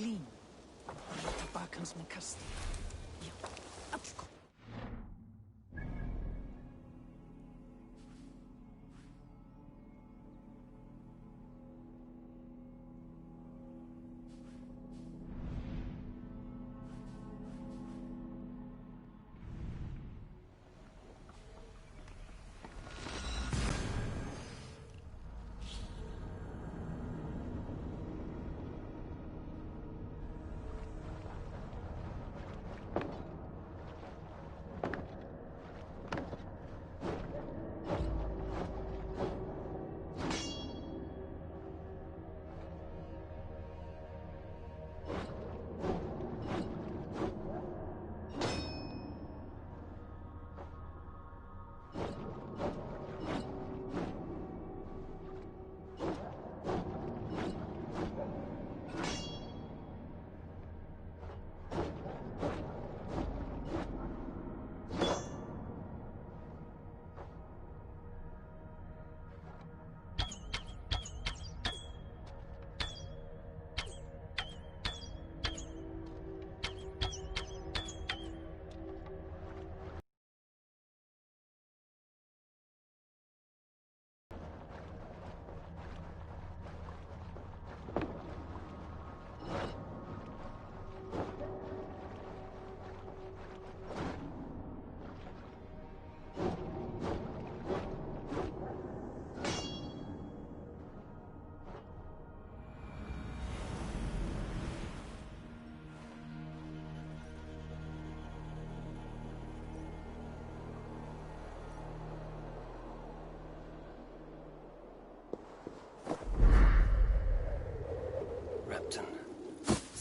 glín. Til bakans með kasti. Já, allgott.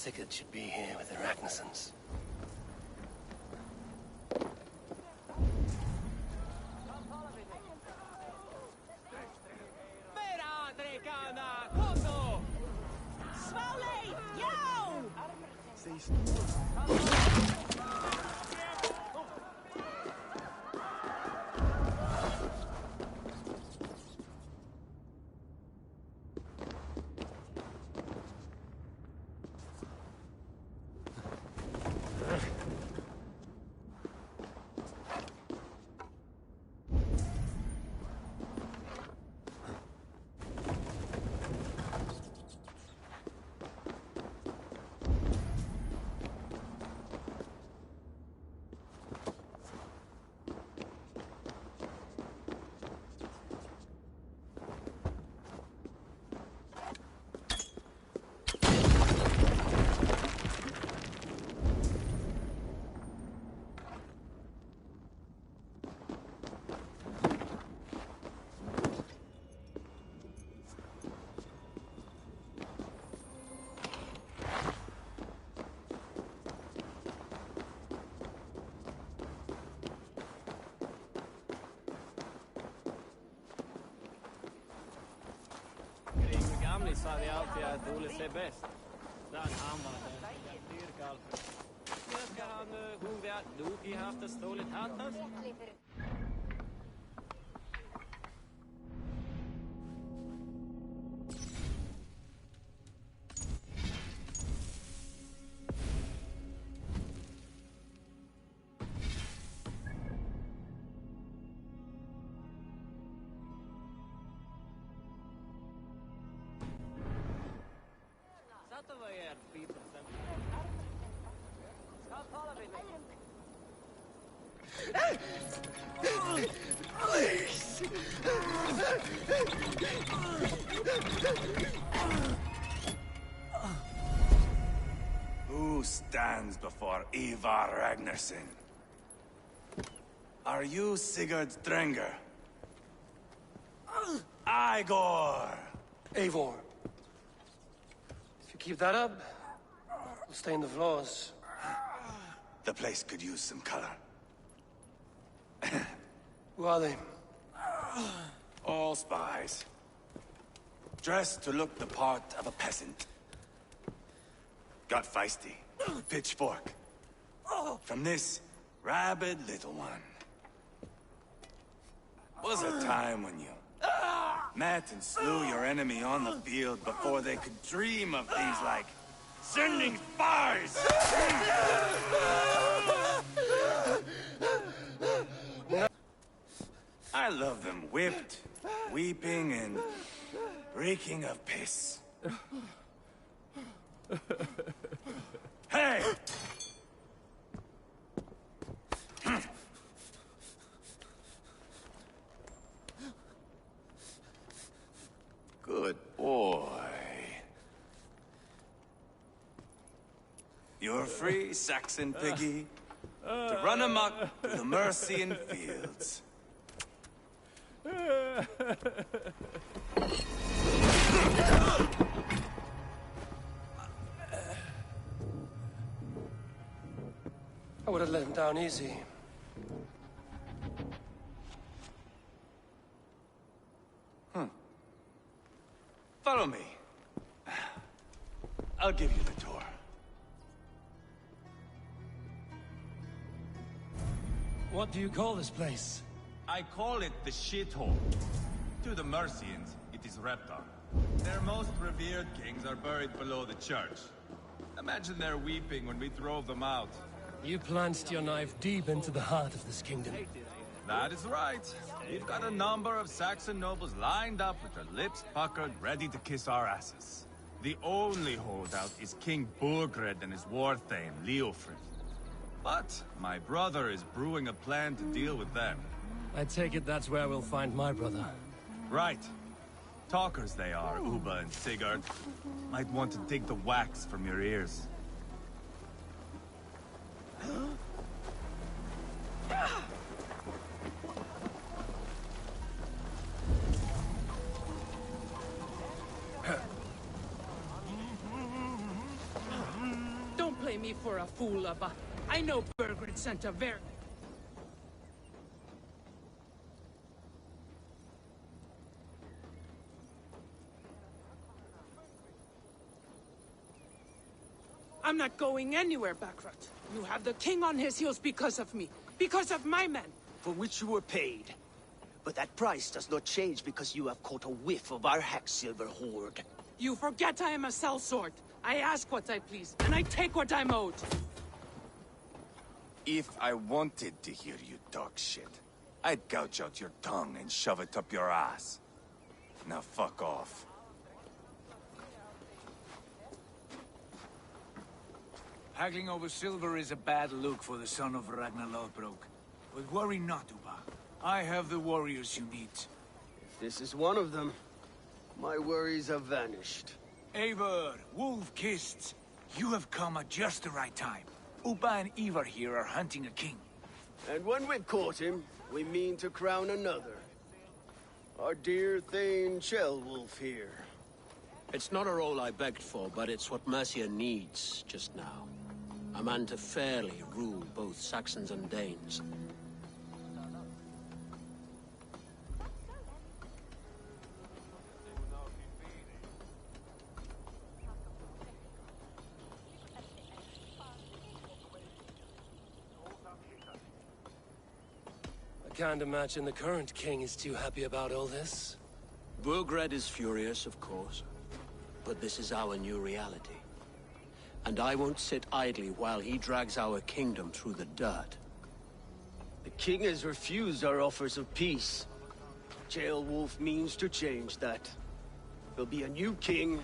Sigurd should be here with the Ragnarsons. Sa vi alltid att Ole ser bäst. Sen han var den dyrkall. Nu ska han hugga dog i haft stolet hattas. Who stands before Ivar Ragnarsson? Are you Sigurd Drenger? Igor! Eivor. If you keep that up, we'll stain the floors. The place could use some color. Who are they? All spies. Dressed to look the part of a peasant. Got feisty. Pitchfork. From this rabid little one. Was a time when you met and slew your enemy on the field before they could dream of things like Sending spies! I love them whipped, weeping, and reeking of piss. Hey! Good boy. You're free, Saxon piggy, to run amok through the Mercian fields. I would have let him down easy. Follow me. I'll give you the tour. What do you call this place? I call it the shithole. To the Mercians, it is Reptar. Their most revered kings are buried below the church. Imagine their weeping when we drove them out. You plunged your knife deep into the heart of this kingdom. That is right. We've got a number of Saxon nobles lined up with their lips puckered, ready to kiss our asses. The only holdout is King Berserkr and his war thane, Leofrid. But my brother is brewing a plan to deal with them. I take it that's where we'll find my brother. Right. Talkers they are, Uba and Sigurd. Might want to dig the wax from your ears. Don't play me for a fool, Abba. I know Berserkr sent a very... I'm not going anywhere, Backrot. You have the king on his heels because of me. Because of my men. For which you were paid. But that price does not change because you have caught a whiff of our Hacksilver hoard. You forget I am a sellsword. I ask what I please, and I take what I'm owed. If I wanted to hear you talk shit, I'd gouge out your tongue and shove it up your ass. Now fuck off. Haggling over silver is a bad look for the son of Ragnar Lothbrok. But worry not, Uba. I have the warriors you need. If this is one of them, my worries have vanished. Eivor, Wolf-Kissed, you have come at just the right time. Uba and Ivar here are hunting a king. And when we've caught him, we mean to crown another. Our dear Thane Ceolwulf here. It's not a role I begged for, but it's what Mercia needs just now. A man to fairly rule both Saxons and Danes. I can't imagine the current king is too happy about all this. Berserkr is furious, of course. But this is our new reality. And I won't sit idly while he drags our kingdom through the dirt. The king has refused our offers of peace. Ceolwulf means to change that. There'll be a new king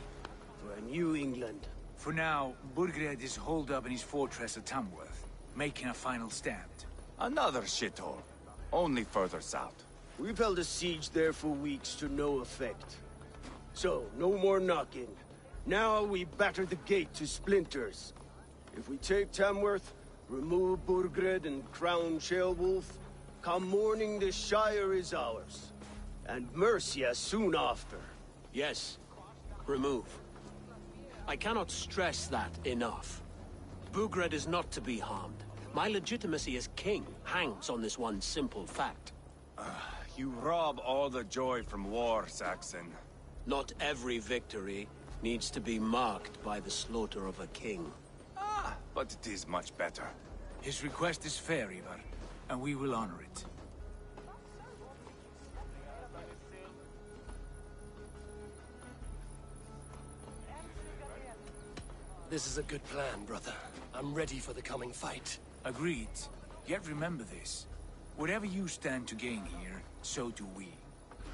for a new England. For now, Burgred is holed up in his fortress at Tamworth, making a final stand. Another shithole. Only further south. We've held a siege there for weeks to no effect. So, no more knocking. Now we batter the gate to splinters. If we take Tamworth, remove Burgred and crown Ceolwulf, come morning the Shire is ours. And Mercia soon after. Yes, remove. I cannot stress that enough. Berserkr is not to be harmed. My legitimacy as king hangs on this one simple fact. You rob all the joy from war, Saxon. Not every victory needs to be marked by the slaughter of a king. But it is much better. His request is fair, Ivar, and we will honor it. This is a good plan, brother. I'm ready for the coming fight. Agreed. Yet remember this. Whatever you stand to gain here, so do we.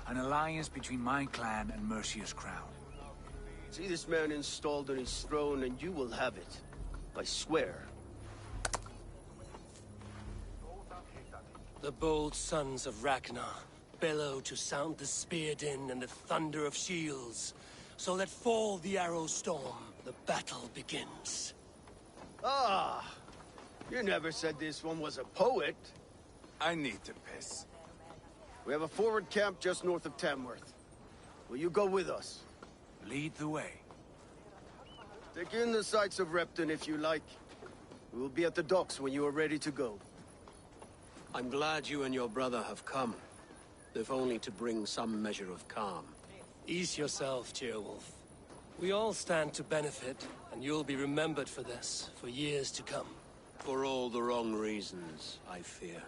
An alliance between my clan and Mercia's crown. See this man installed on his throne and you will have it. I swear. The bold sons of Ragnar bellow to sound the spear din and the thunder of shields. So let fall the arrow storm. The battle begins. Ah! You never said this one was a poet. I need to piss. We have a forward camp just north of Tamworth. Will you go with us? Lead the way. Take in the sights of Repton if you like. We will be at the docks when you are ready to go. I'm glad you and your brother have come, if only to bring some measure of calm. Ease yourself, Ceolwulf. We all stand to benefit, and you'll be remembered for this, for years to come. For all the wrong reasons, I fear.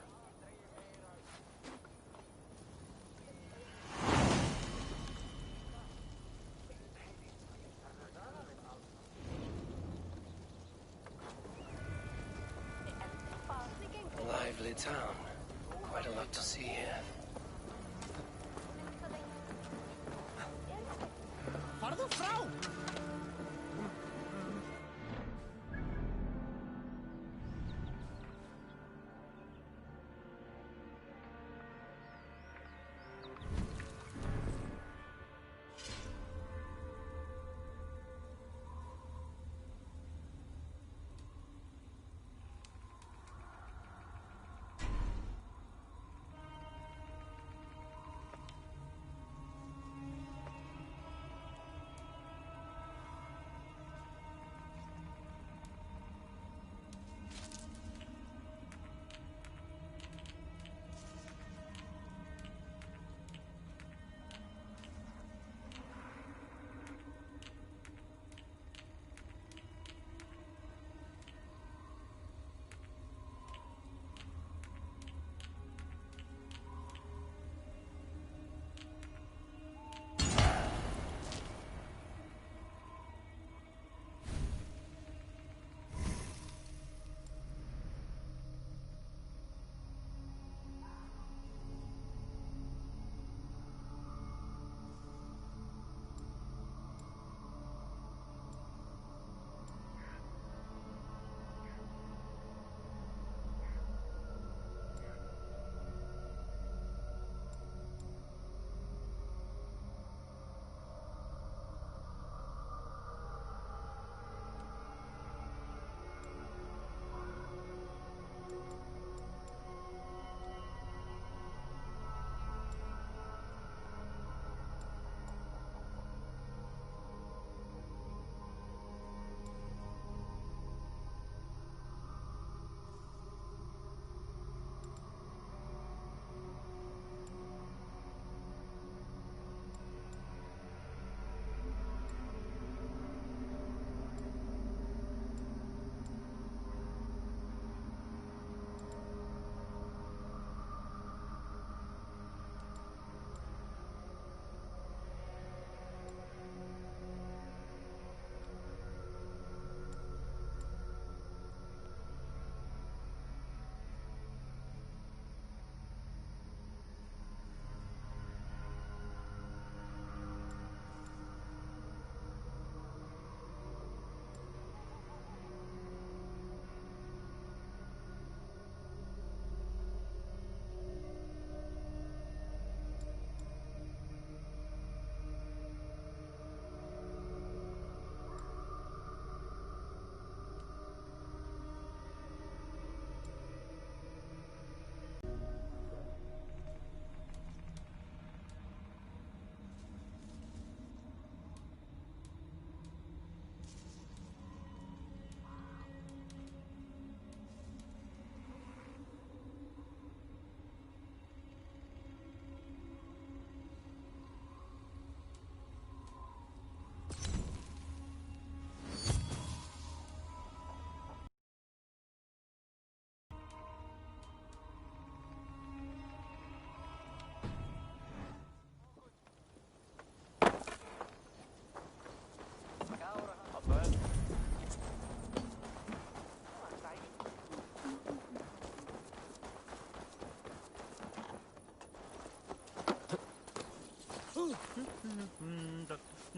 A lively town. Quite a lot to see here.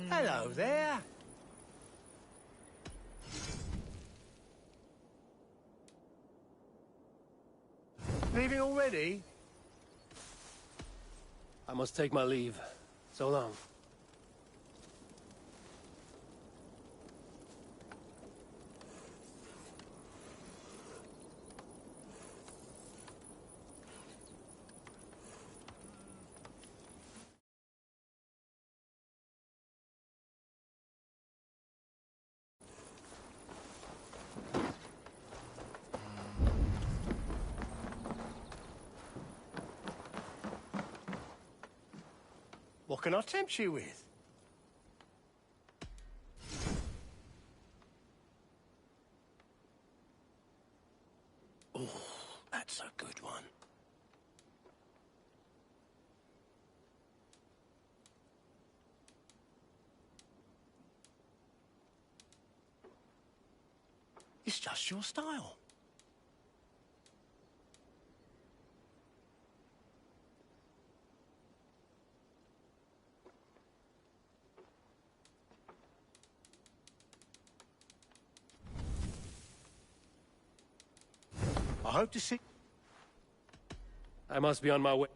Hello there. Leaving already? I must take my leave. So long. What can I tempt you with? Oh, that's a good one. It's just your style. I hope to see... I must be on my way.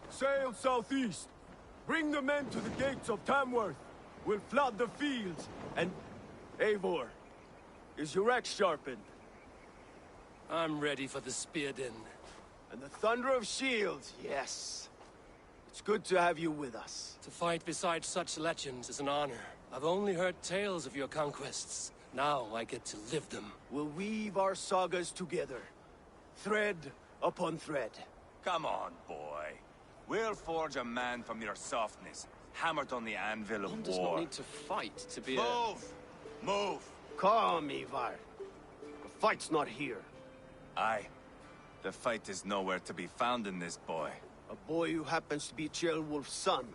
Sail southeast. Bring the men to the gates of Tamworth. We'll flood the fields, and... Eivor, is your axe sharpened? I'm ready for the spear din. And the thunder of shields, yes. It's good to have you with us. To fight beside such legends is an honor. I've only heard tales of your conquests. Now I get to live them. We'll weave our sagas together. Thread upon thread. Come on, boy. We'll forge a man from your softness, hammered on the anvil of One war. does not need to fight to be Move! Move! Calm, Ivar. The fight's not here. Aye. The fight is nowhere to be found in this boy. A boy who happens to be Ceolwulf's son.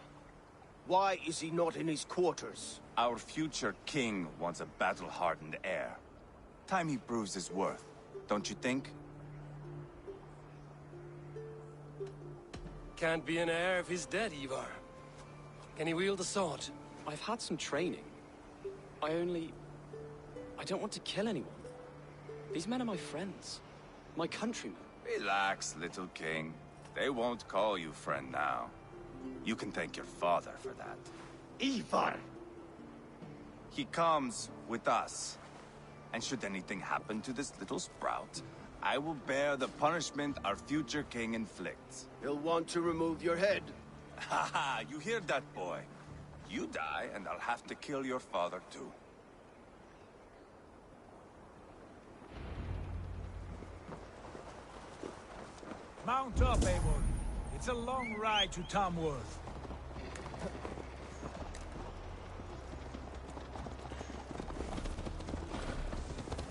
Why is he not in his quarters? Our future king wants a battle-hardened heir. Time he proves his worth, don't you think? Can't be an heir if he's dead, Ivar. Can he wield a sword? I've had some training. I don't want to kill anyone. These men are my friends. My countrymen. Relax, little king. They won't call you friend now. You can thank your father for that. Ivar! He comes with us. And should anything happen to this little sprout, I will bear the punishment our future king inflicts. He'll want to remove your head. Ha ha! You hear that, boy? You die, and I'll have to kill your father, too. Mount up, Eivor. It's a long ride to Tamworth.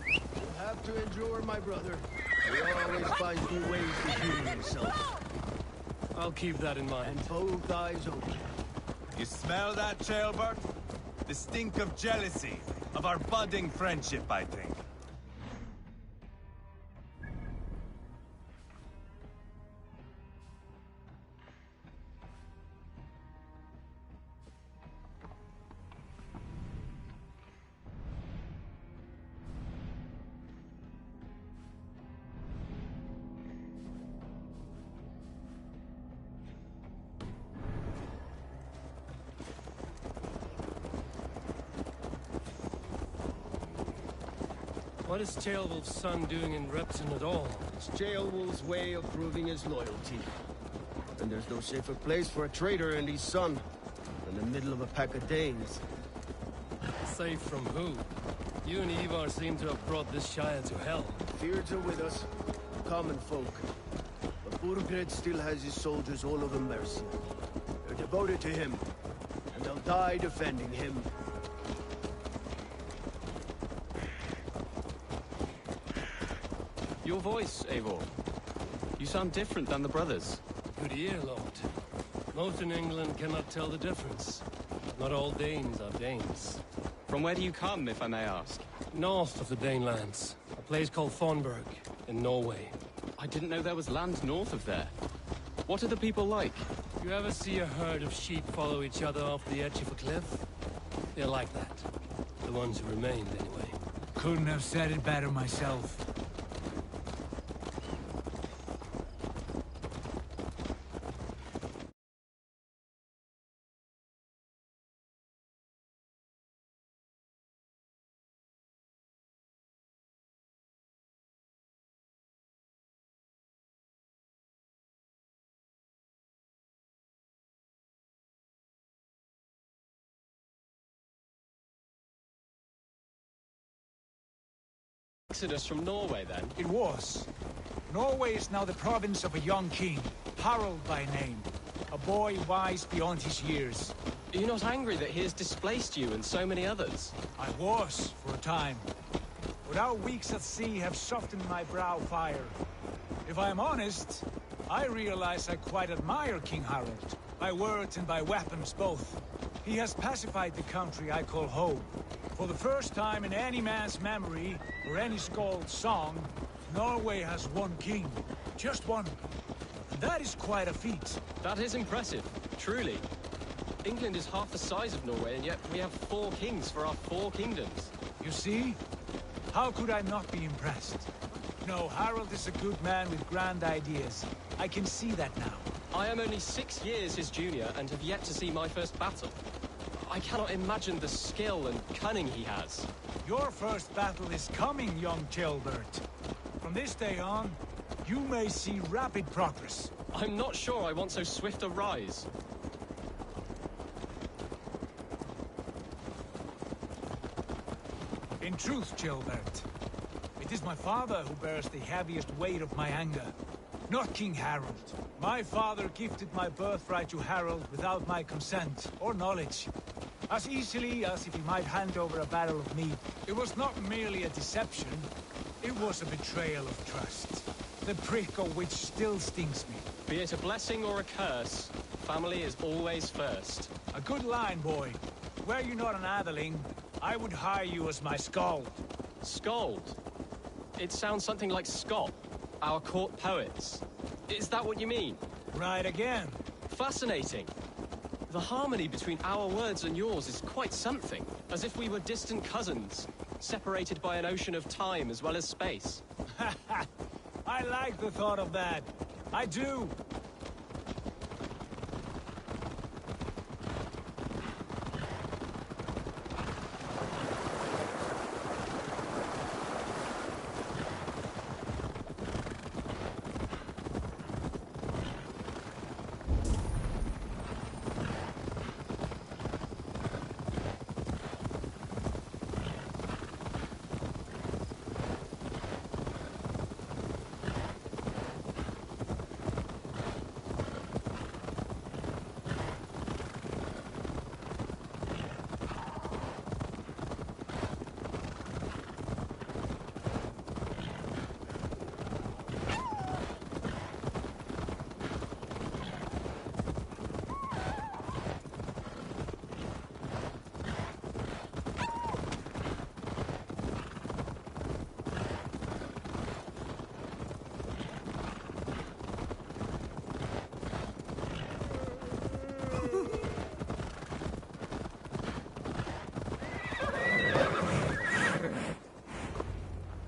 You'll have to endure, my brother. He always finds new ways to heal himself. I'll keep that in mind. And both eyes open. You smell that, Ceolbert? The stink of jealousy, of our budding friendship, I think. What is Ceolwulf's son doing in Repton at all? It's Ceolwulf's way of proving his loyalty. And there's no safer place for a traitor and his son than the middle of a pack of Danes. Safe from who? You and Ivar seem to have brought this Shire to hell. Fears are with us. common folk. But Burgred still has his soldiers all over Mercia. They're devoted to him, and they'll die defending him. Your voice, Eivor. You sound different than the brothers. Good ear, Lord. Most in England cannot tell the difference. Not all Danes are Danes. From where do you come, if I may ask? North of the Danelands. A place called Thornburg, in Norway. I didn't know there was land north of there. What are the people like? You ever see a herd of sheep follow each other off the edge of a cliff? They're like that. The ones who remained, anyway. Couldn't have said it better myself. Exodus from Norway, then? It was. Norway is now the province of a young king, Harald by name. A boy wise beyond his years. Are you not angry that he has displaced you and so many others? I was, for a time. But our weeks at sea have softened my brow fire. If I am honest, I realize I quite admire King Harald. By words and by weapons, both. He has pacified the country I call home. For the first time in any man's memory, or any skald's song, Norway has one king. Just one. And that is quite a feat. That is impressive, truly. England is half the size of Norway, and yet we have 4 kings for our 4 kingdoms. You see? How could I not be impressed? No, Harald is a good man with grand ideas. I can see that now. I am only 6 years his junior, and have yet to see my first battle. I cannot imagine the skill and cunning he has. Your first battle is coming, young Chilbert. From this day on, you may see rapid progress. I'm not sure I want so swift a rise. In truth, Chilbert, it is my father who bears the heaviest weight of my anger, not King Harald. My father gifted my birthright to Harald without my consent or knowledge. As easily as if he might hand over a barrel of meat. It was not merely a deception, it was a betrayal of trust. The prick of which still stings me. Be it a blessing or a curse, family is always first. A good line, boy. Were you not an atheling, I would hire you as my skald. Skald? It sounds something like Scott, our court poets. Is that what you mean? Right again. Fascinating. The harmony between our words and yours is quite something. As if we were distant cousins, separated by an ocean of time as well as space. I like the thought of that. I do.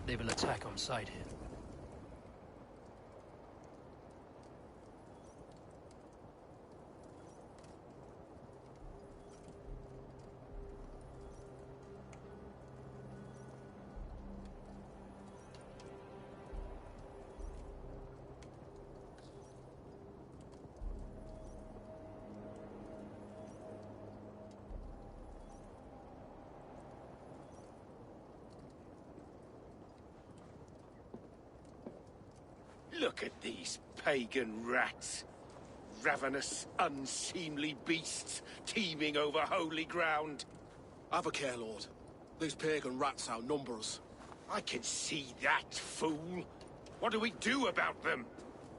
They will attack on sight here. Look at these pagan rats. Ravenous, unseemly beasts teeming over holy ground. Have a care, Lord. These pagan rats outnumber us. I can see that, fool. What do we do about them?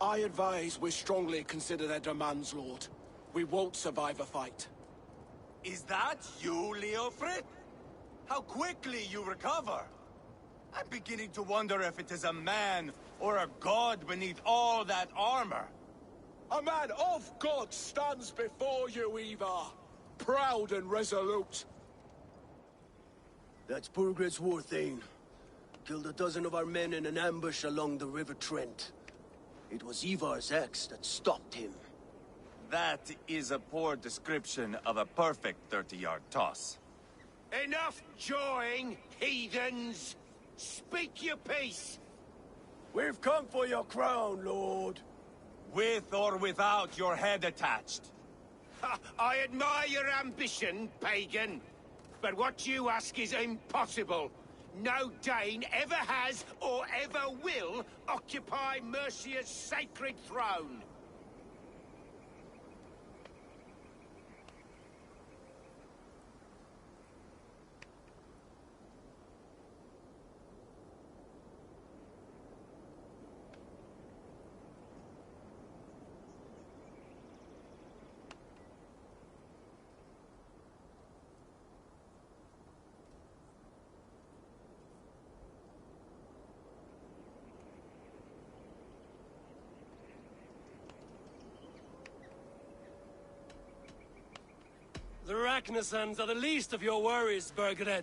I advise we strongly consider their demands, Lord. We won't survive a fight. Is that you, Leofrid? How quickly you recover! I'm beginning to wonder if it is a man or a god beneath all that armor. A man of God stands before you, Ivar. Proud and resolute. That's Burgred's Warthane. Killed a dozen of our men in an ambush along the River Trent. It was Ivar's axe that stopped him. That is a poor description of a perfect 30-yard toss. Enough jawing, heathens! Speak your piece! We've come for your crown, Lord. With or without your head attached. Ha, I admire your ambition, pagan. But what you ask is impossible. No Dane ever has or ever will occupy Mercia's sacred throne. The Ragnarsons are the least of your worries, Berserkr.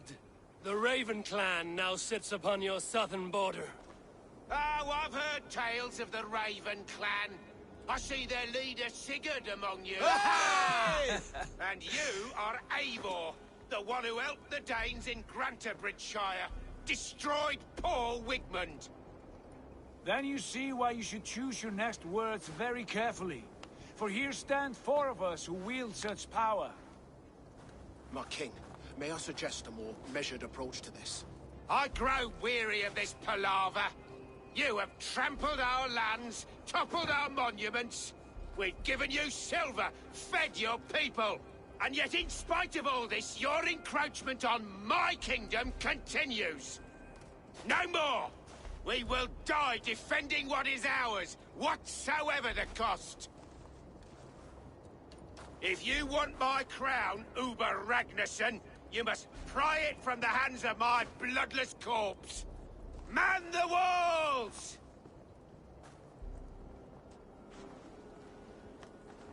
The Raven clan now sits upon your southern border. Oh, I've heard tales of the Raven clan. I see their leader Sigurd among you. Hey! And you are Eivor, the one who helped the Danes in Grantabridgeshire. Destroyed poor Wigmund. Then you see why you should choose your next words very carefully. For here stand four of us who wield such power. My king, may I suggest a more measured approach to this? I grow weary of this palaver. You have trampled our lands, toppled our monuments. We've given you silver, fed your people. And yet in spite of all this, your encroachment on my kingdom continues. No more! We will die defending what is ours, whatsoever the cost. If you want my crown, Uber Ragnarsson, you must pry it from the hands of my bloodless corpse. Man the walls!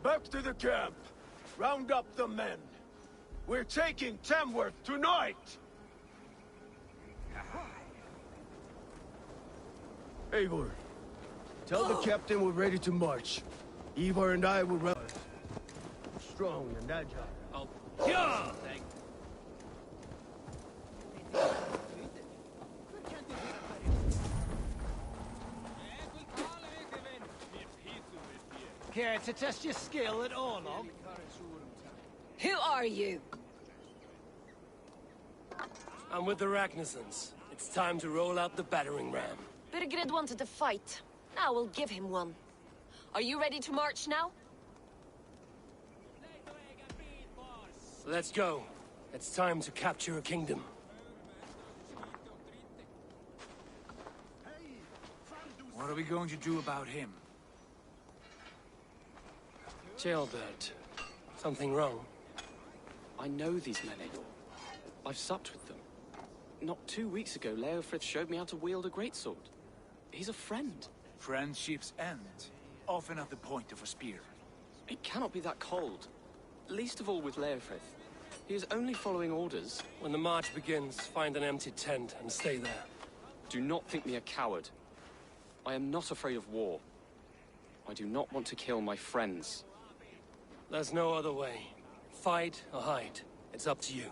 Back to the camp. Round up the men. We're taking Tamworth tonight! Eivor, tell the captain we're ready to march. Ivar and I will run. Strong and agile. Yeah! Care to test your skill at Orlog? Who are you? I'm with the Ragnarsons. It's time to roll out the battering ram. Berserkr wanted to fight. Now we'll give him one. Are you ready to march now? Let's go. It's time to capture a kingdom. What are we going to do about him? Jailbird. Something wrong? I know these men, Eivor. I've supped with them. Not 2 weeks ago, Leofrith showed me how to wield a greatsword. He's a friend. Friendships end, often at the point of a spear. It cannot be that cold. Least of all with Leofrith. He is only following orders. When the march begins, find an empty tent and stay there. Do not think me a coward. I am not afraid of war. I do not want to kill my friends. There's no other way. Fight or hide. It's up to you.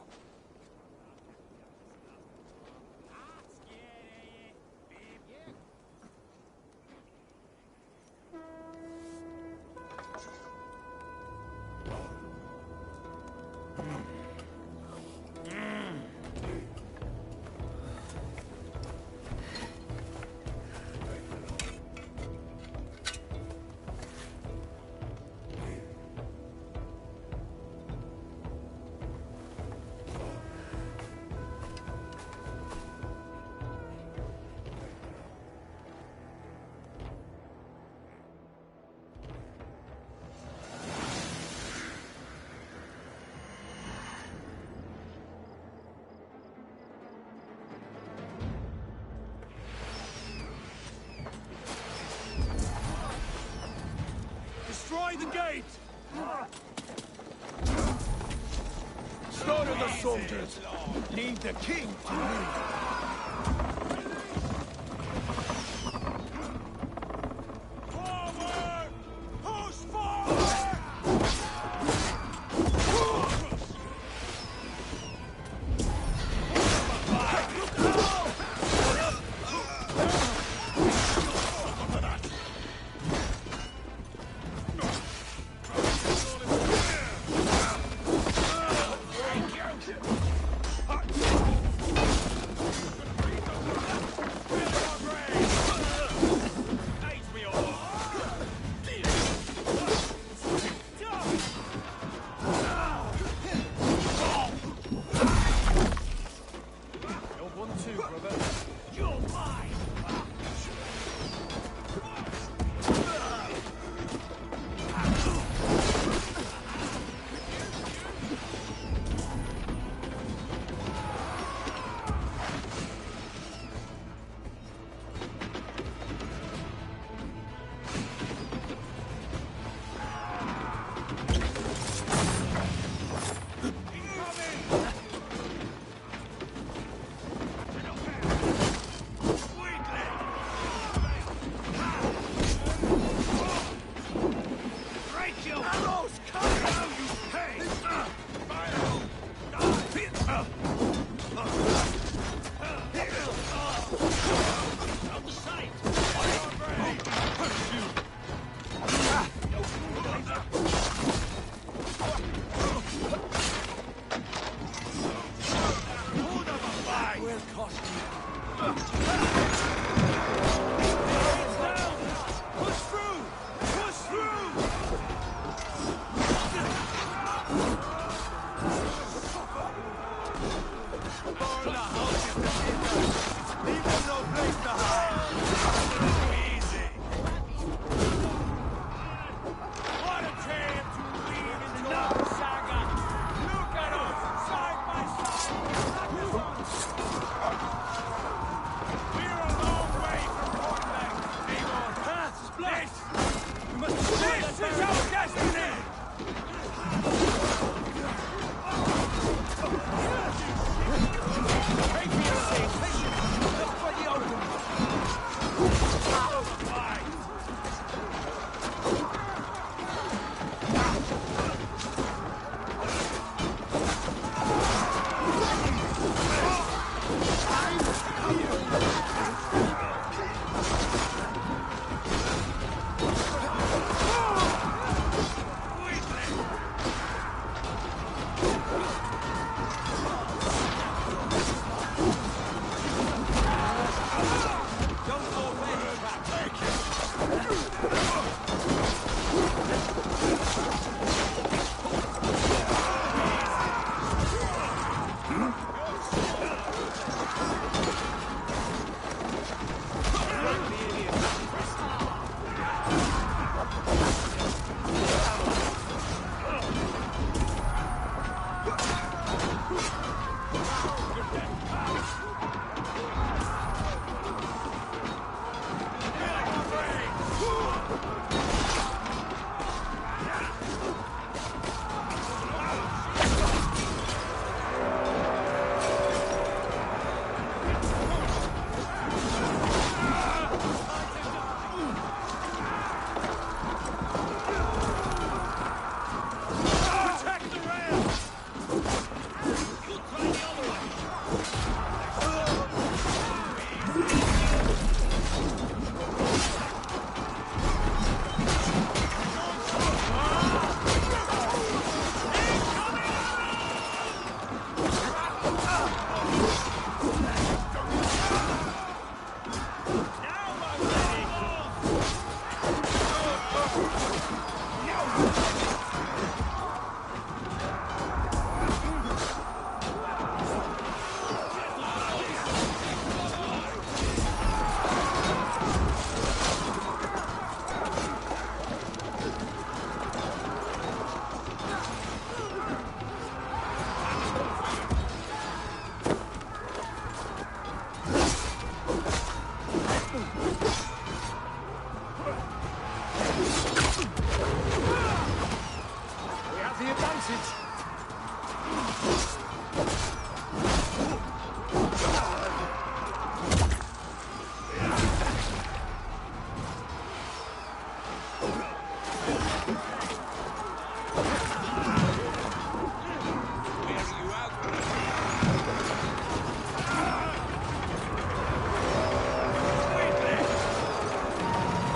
By the gate! Slaughter the soldiers! Leave the king to me! Forward! Push forward! sense it.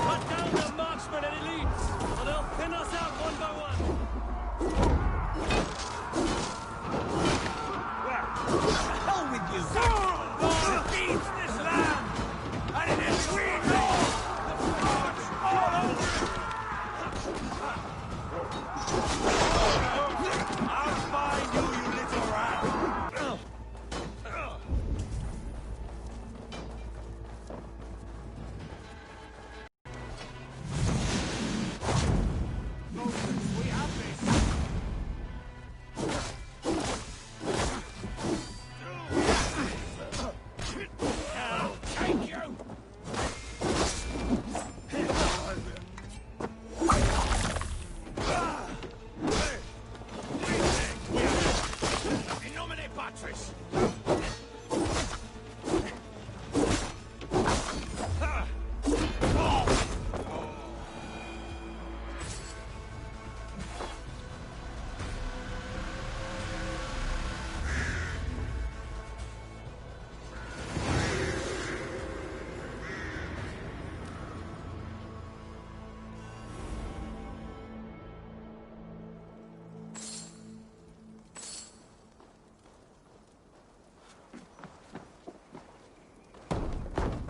Cut down the marksmen and elites, or they'll pin us out one by one. Hell with you! God feeds this land! And it is we know! The gods all over it! I'll find you, you little rat! We have this! I'll take you! In nomine Patris!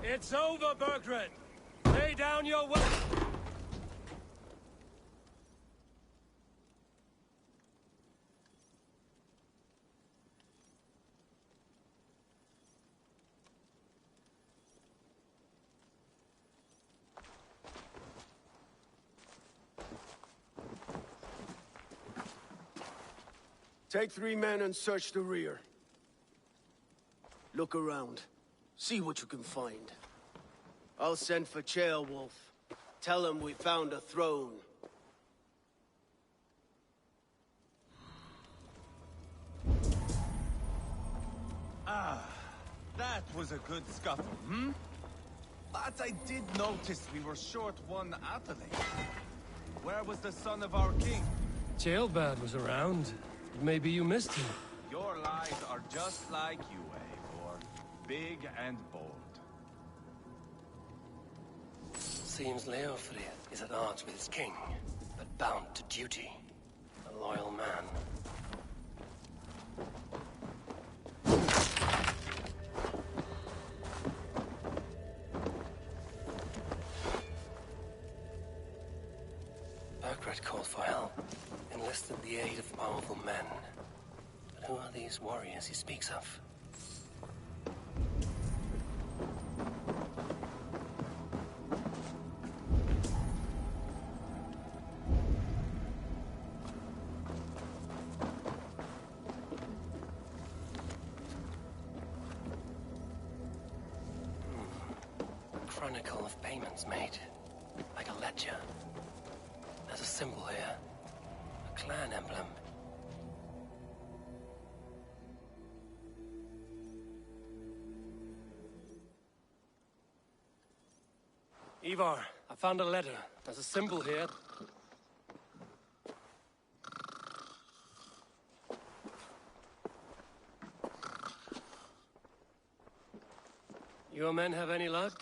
It's over, Berserkr. Lay down your weapon. Take 3 men and search the rear. Look around. See what you can find. I'll send for Chaelwolf. Tell him we found a throne. That was a good scuffle, hmm? But I did notice we were short one athlete. Where was the son of our king? Jailbad was around. Maybe you missed him. Your lies are just like you, Eivor. Big and bold. Seems Leofrid is at odds with his king, but bound to duty. A loyal man. Berserkr called for help, enlisted the aid of powerful men. But who are these warriors he speaks of? Chronicle of payments made, like a ledger. There's a symbol here, a clan emblem. Ivar, I found a letter. There's a symbol here. Your men have any luck?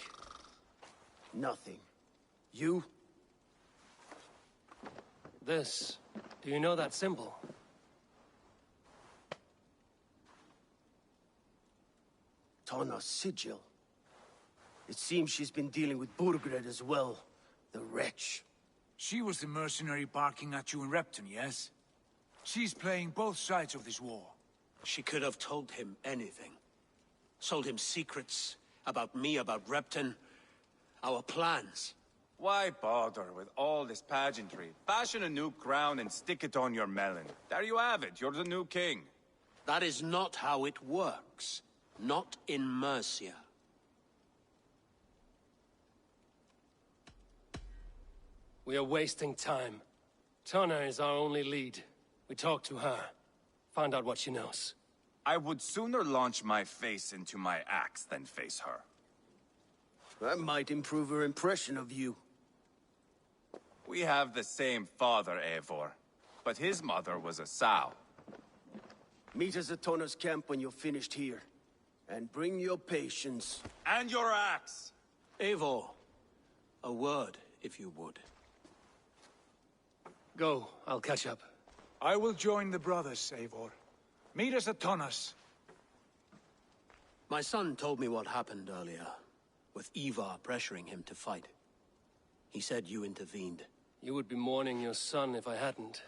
Nothing. You? This. Do you know that symbol? Tana's sigil. It seems she's been dealing with Burgred as well. The wretch. She was the mercenary barking at you in Repton, yes? She's playing both sides of this war. She could have told him anything. Sold him secrets about me, about Repton. Our plans. Why bother with all this pageantry? Fashion a new crown and stick it on your melon. There you have it, you're the new king. That is not how it works. Not in Mercia. We are wasting time. Tana is our only lead. We talk to her. Find out what she knows. I would sooner launch my face into my axe than face her. That might improve her impression of you. We have the same father, Eivor, but his mother was a sow. Meet us at Tonna's camp when you're finished here. And bring your patience. And your axe! Eivor, a word, if you would. Go, I'll catch up. I will join the brothers, Eivor. Meet us at Tonna's. My son told me what happened earlier, with Ivar pressuring him to fight. He said you intervened. You would be mourning your son if I hadn't.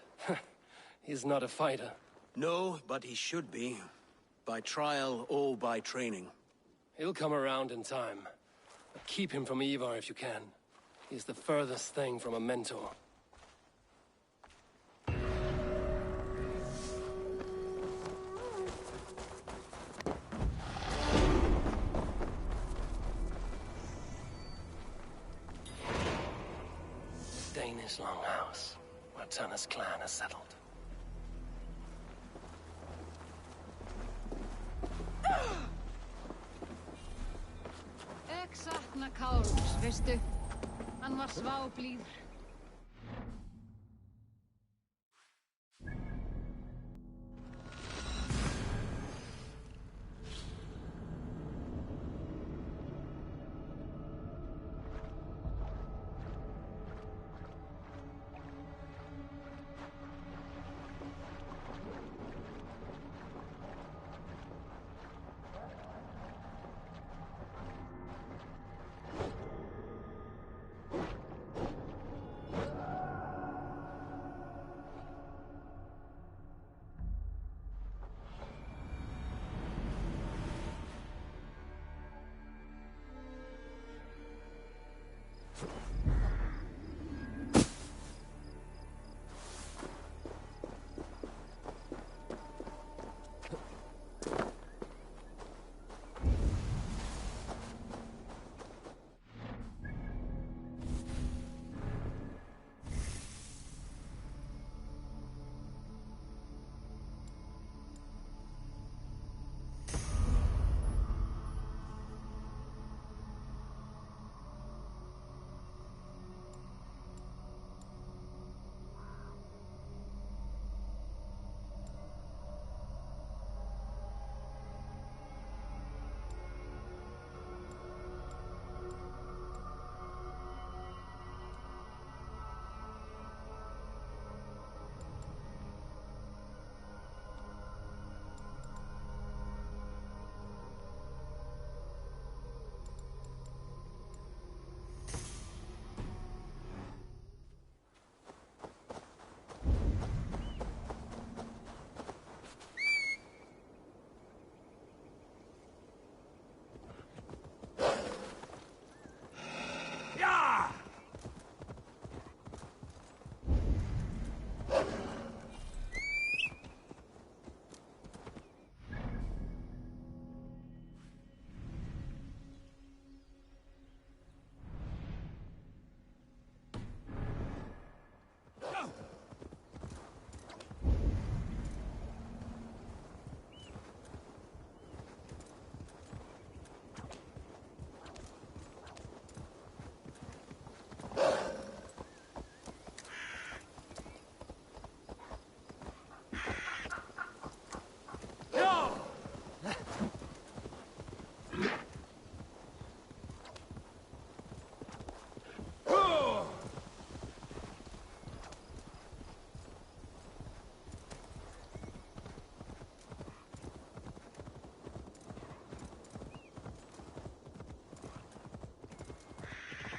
He's not a fighter. No, but he should be. By trial or by training. He'll come around in time. But keep him from Ivar if you can. He's the furthest thing from a mentor. Danish longhouse, where Tanna's clan has settled. Ek sakna Kárs, veistu? Hann var sváblíður.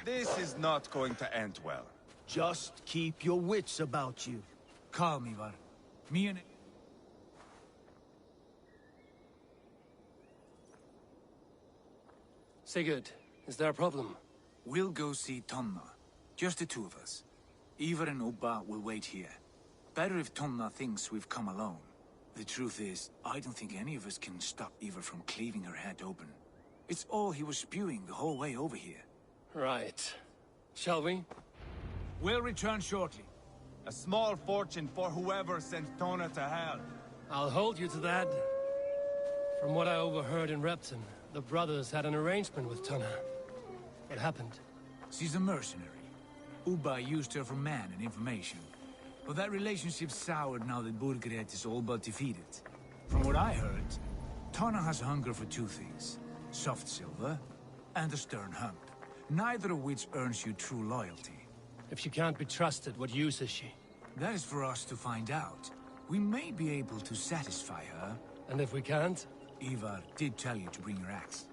This is not going to end well. Just keep your wits about you. Calm, Ivar. Me and... Sigurd, is there a problem? We'll go see Tonna. Just the two of us. Ivar and Ubba will wait here. Better if Tonna thinks we've come alone. The truth is, I don't think any of us can stop Ivar from cleaving her head open. It's all he was spewing the whole way over here. Right. Shall we? We'll return shortly. A small fortune for whoever sent Tona to hell. I'll hold you to that. From what I overheard in Repton, the brothers had an arrangement with Tona. What happened? She's a mercenary. Uba used her for man and information. But that relationship soured now that Burgred is all but defeated. From what I heard, Tana has hunger for two things. Soft silver and a stern hump. Neither of which earns you true loyalty. If she can't be trusted, what use is she? That is for us to find out. We may be able to satisfy her. And if we can't? Ivar did tell you to bring your axe.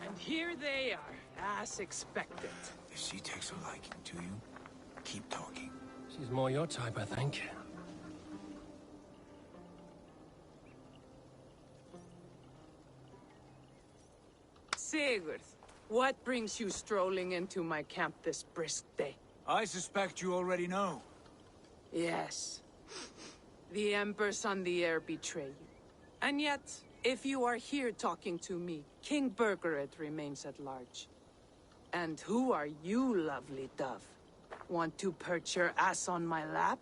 And here they are, as expected. If she takes a liking to you, keep talking. She's more your type, I think. Sigurd, what brings you strolling into my camp this brisk day? I suspect you already know. Yes. The Embers on the air betray you. And yet, if you are here talking to me, King Berserkr remains at large. And who are you, lovely dove? Want to perch your ass on my lap?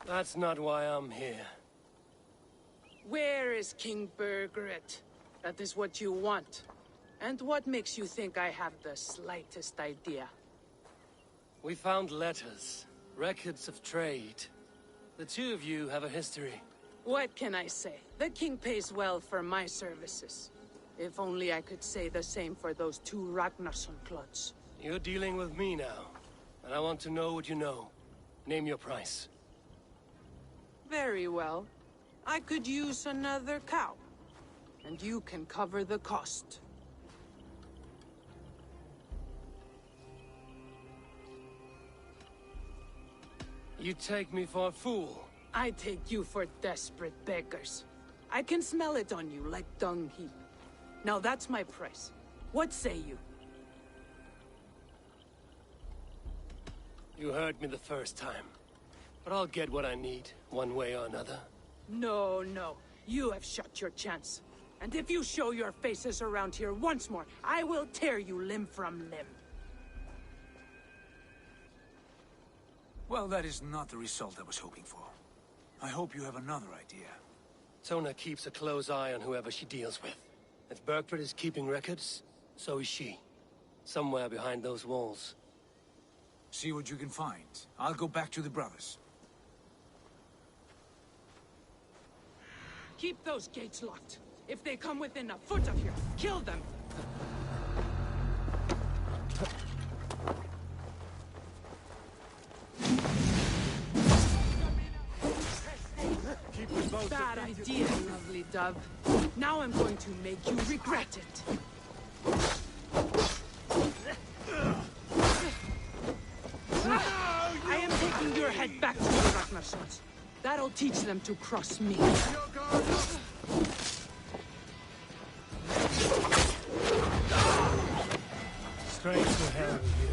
That's not why I'm here. Where is King Berserkr? That is what you want. And what makes you think I have the slightest idea? We found letters, records of trade. The two of you have a history. What can I say? The king pays well for my services. If only I could say the same for those two Ragnarsson clods. You're dealing with me now, and I want to know what you know. Name your price. Very well. I could use another cow. And you can cover the cost. You take me for a fool. I take you for desperate beggars. I can smell it on you like dung heap. Now that's my price. What say you? You heard me the first time. But I'll get what I need, one way or another. No, no. You have shot your chance. And if you show your faces around here once more, I will tear you limb from limb. Well, that is not the result I was hoping for. I hope you have another idea. Tona keeps a close eye on whoever she deals with. If Berserkr is keeping records, so is she. Somewhere behind those walls. See what you can find. I'll go back to the brothers. Keep those gates locked. If they come within a foot of here, kill them! Bad idea, lovely dove. Now I'm going to make you regret it. I am taking your head back to the Ragnarssons. That'll teach them to cross me. Straight to hell with you.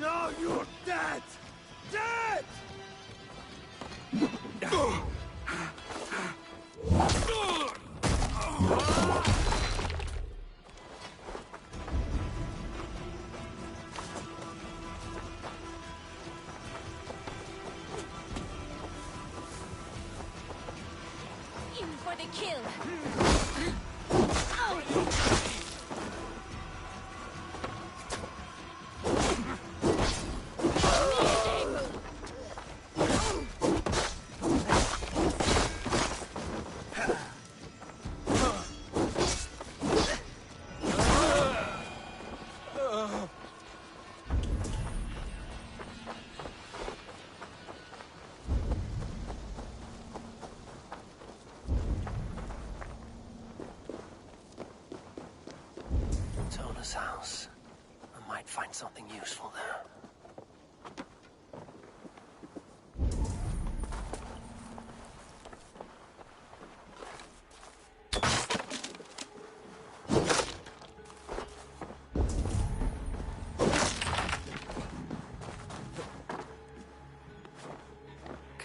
No, you're dead! Dead! In for the kill! Tona's house. I might find something useful there.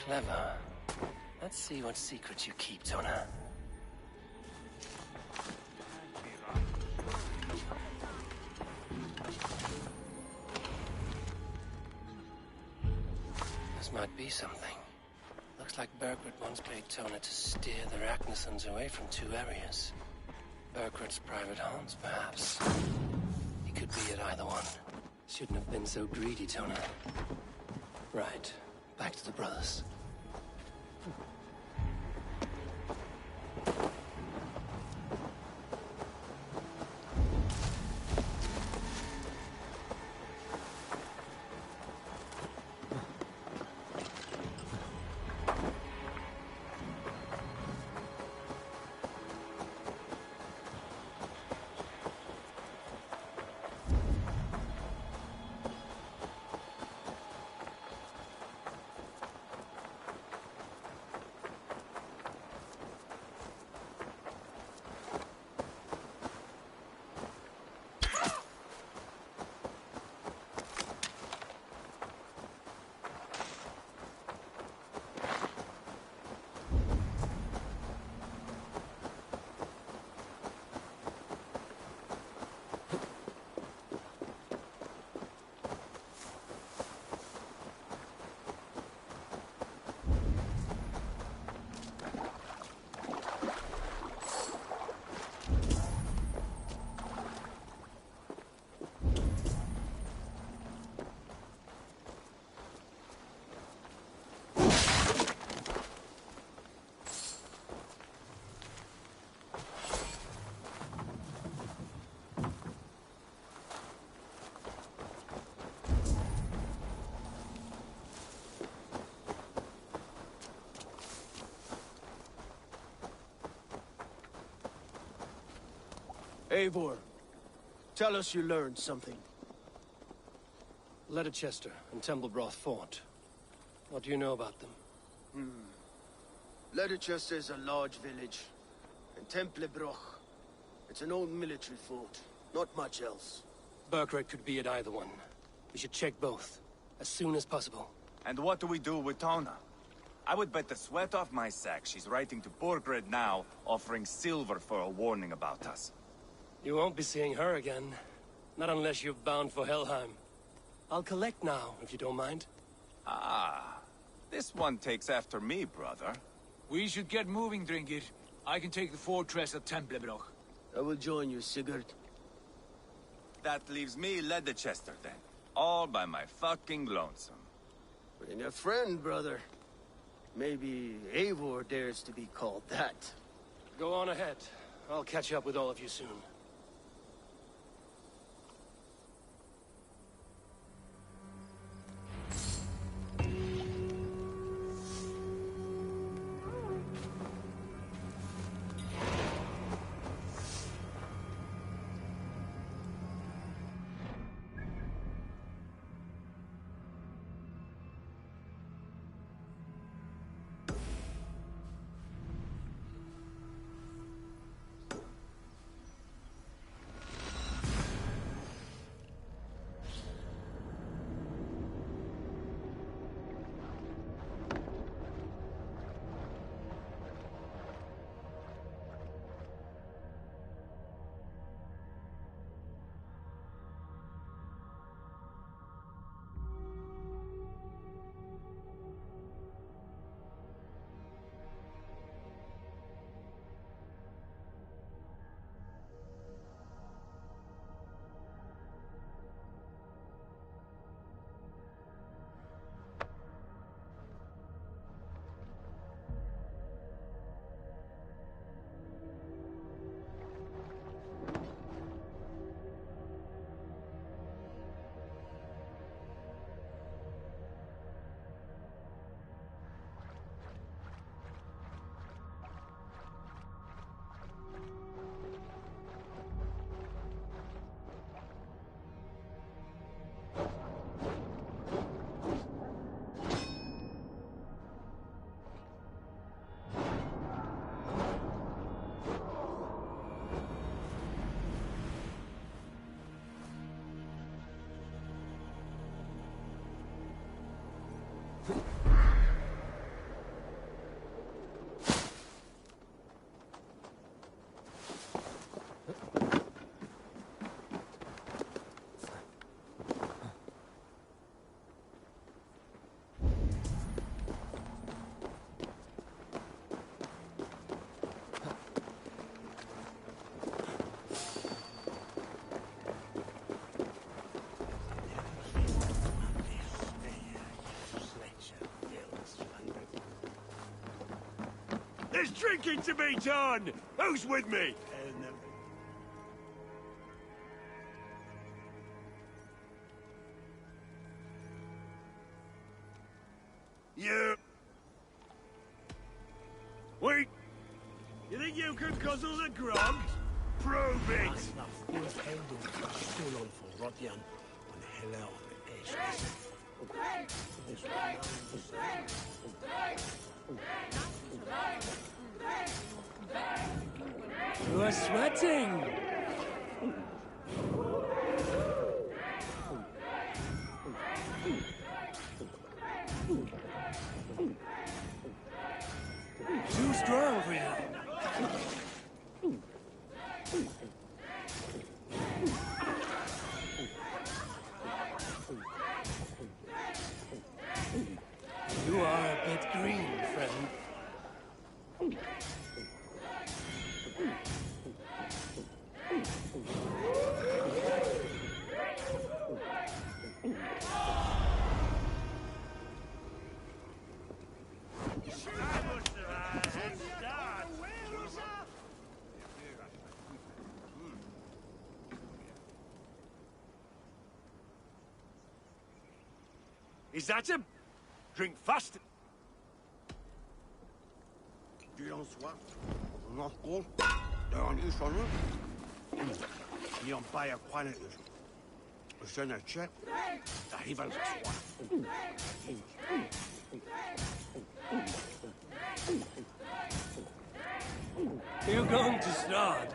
Clever. Let's see what secrets you keep, Tona. This might be something. Looks like Berserkr once paid Tona to steer the Ragnarsons away from 2 areas. Berserkr's private haunts, perhaps. He could be at either one. Shouldn't have been so greedy, Tona. Right. Back to the brothers. Eivor, tell us you learned something. Leicester and Templebroth fought. What do you know about them? Leicester is a large village. And Templebroch, it's an old military fort. Not much else. Berserkr could be at either one. We should check both, as soon as possible. And what do we do with Tona? I would bet the sweat off my sack she's writing to Berserkr now, offering silver for a warning about us. You won't be seeing her again. Not unless you're bound for Helheim. I'll collect now, if you don't mind. Ah, this one takes after me, brother. We should get moving, Dringir. I can take the fortress at Templebroch. I will join you, Sigurd. That leaves me Leicester then. All by my fucking lonesome. Bring a friend, brother. Maybe Eivor dares to be called that. Go on ahead. I'll catch up with all of you soon. There's drinking to be done! Who's with me? You... Wait! You think you can guzzle the grog? Prove it! You are sweating! Too strong for you. You are a bit green, friend. Is that him? Drink fast. Tu en sois. On en compte. Dans les channels. The Empire planet is. We send a check. Arrive à la soir. You're going to start.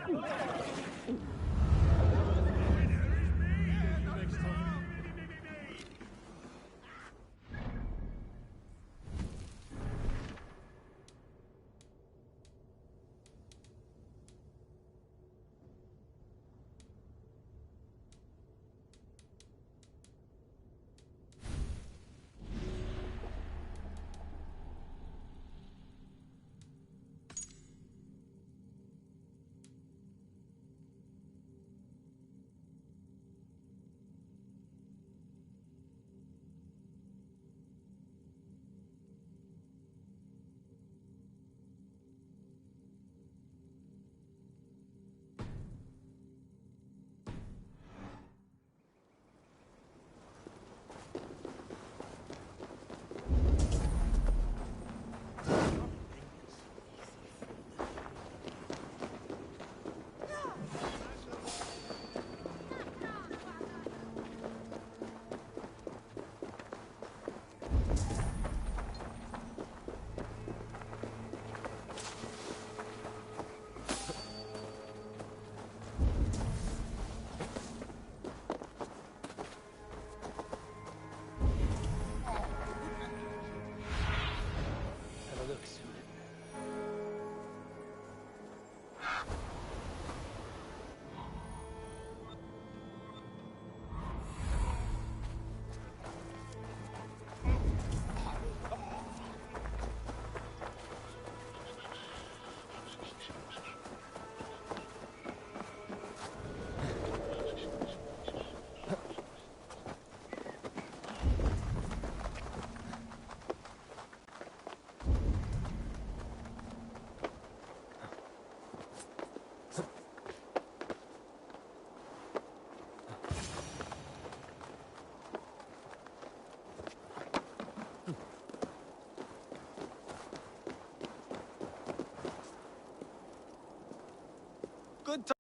Good time.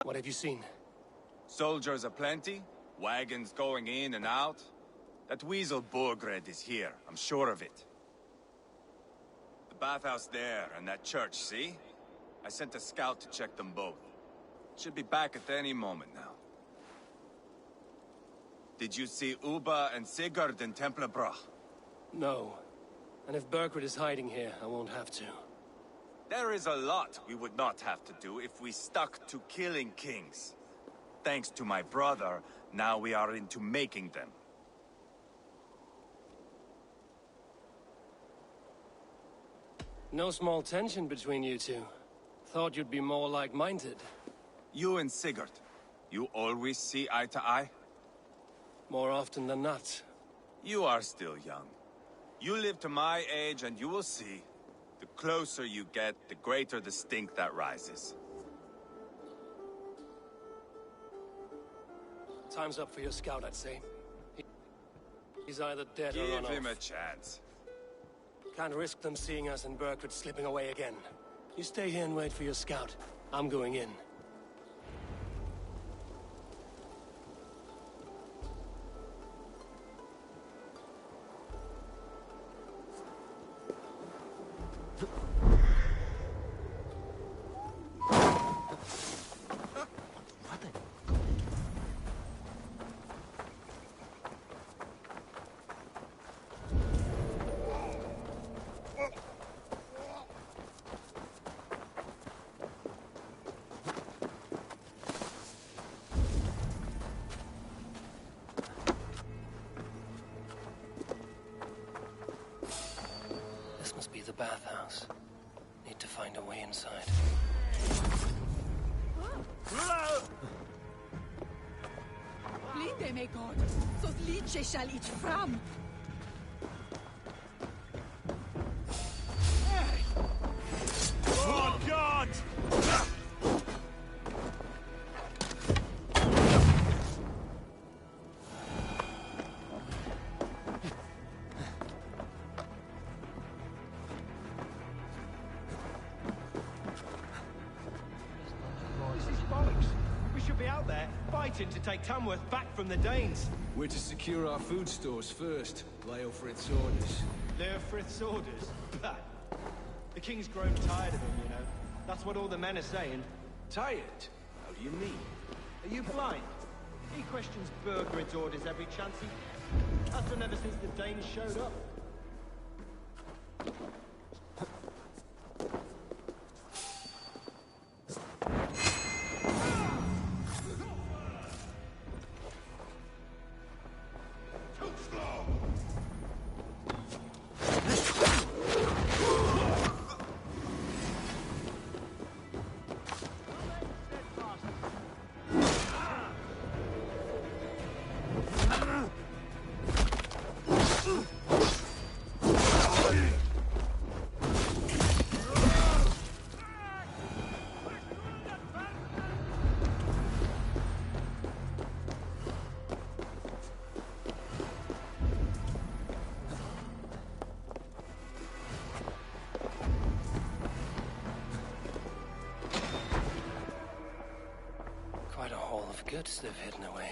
What have you seen? Soldiers aplenty, wagons going in and out. That weasel Borgred is here, I'm sure of it. The bathhouse there and that church, see? I sent a scout to check them both. Should be back at any moment now. Did you see Uba and Sigurd in Templebrach? No. And if Berserkr is hiding here, I won't have to. There is a lot we would not have to do if we stuck to killing kings. Thanks to my brother, now we are into making them. No small tension between you two. Thought you'd be more like-minded. You and Sigurd, you always see eye to eye? More often than not. You are still young. You live to my age and you will see. The closer you get, the greater the stink that rises. Time's up for your scout, I'd say. He's either dead or run Give him off. a chance. Can't risk them seeing us and Berserkr slipping away again. You stay here and wait for your scout. I'm going in. This must be the bathhouse. Need to find a way inside. Blinde mig godt, så lige shall eat fram. Oh, God! This is bollocks. We should be out there, fighting to take Tamworth back from the Danes. We're to secure our food stores first. Leofrith's orders. Leofrith's orders? Bah. The king's grown tired of him, you know. That's what all the men are saying. Tired? How do you mean? Are you blind? He questions Berserkr's orders every chance he... That's done ever since the Danes showed up. Quite a haul of goods they've hidden away.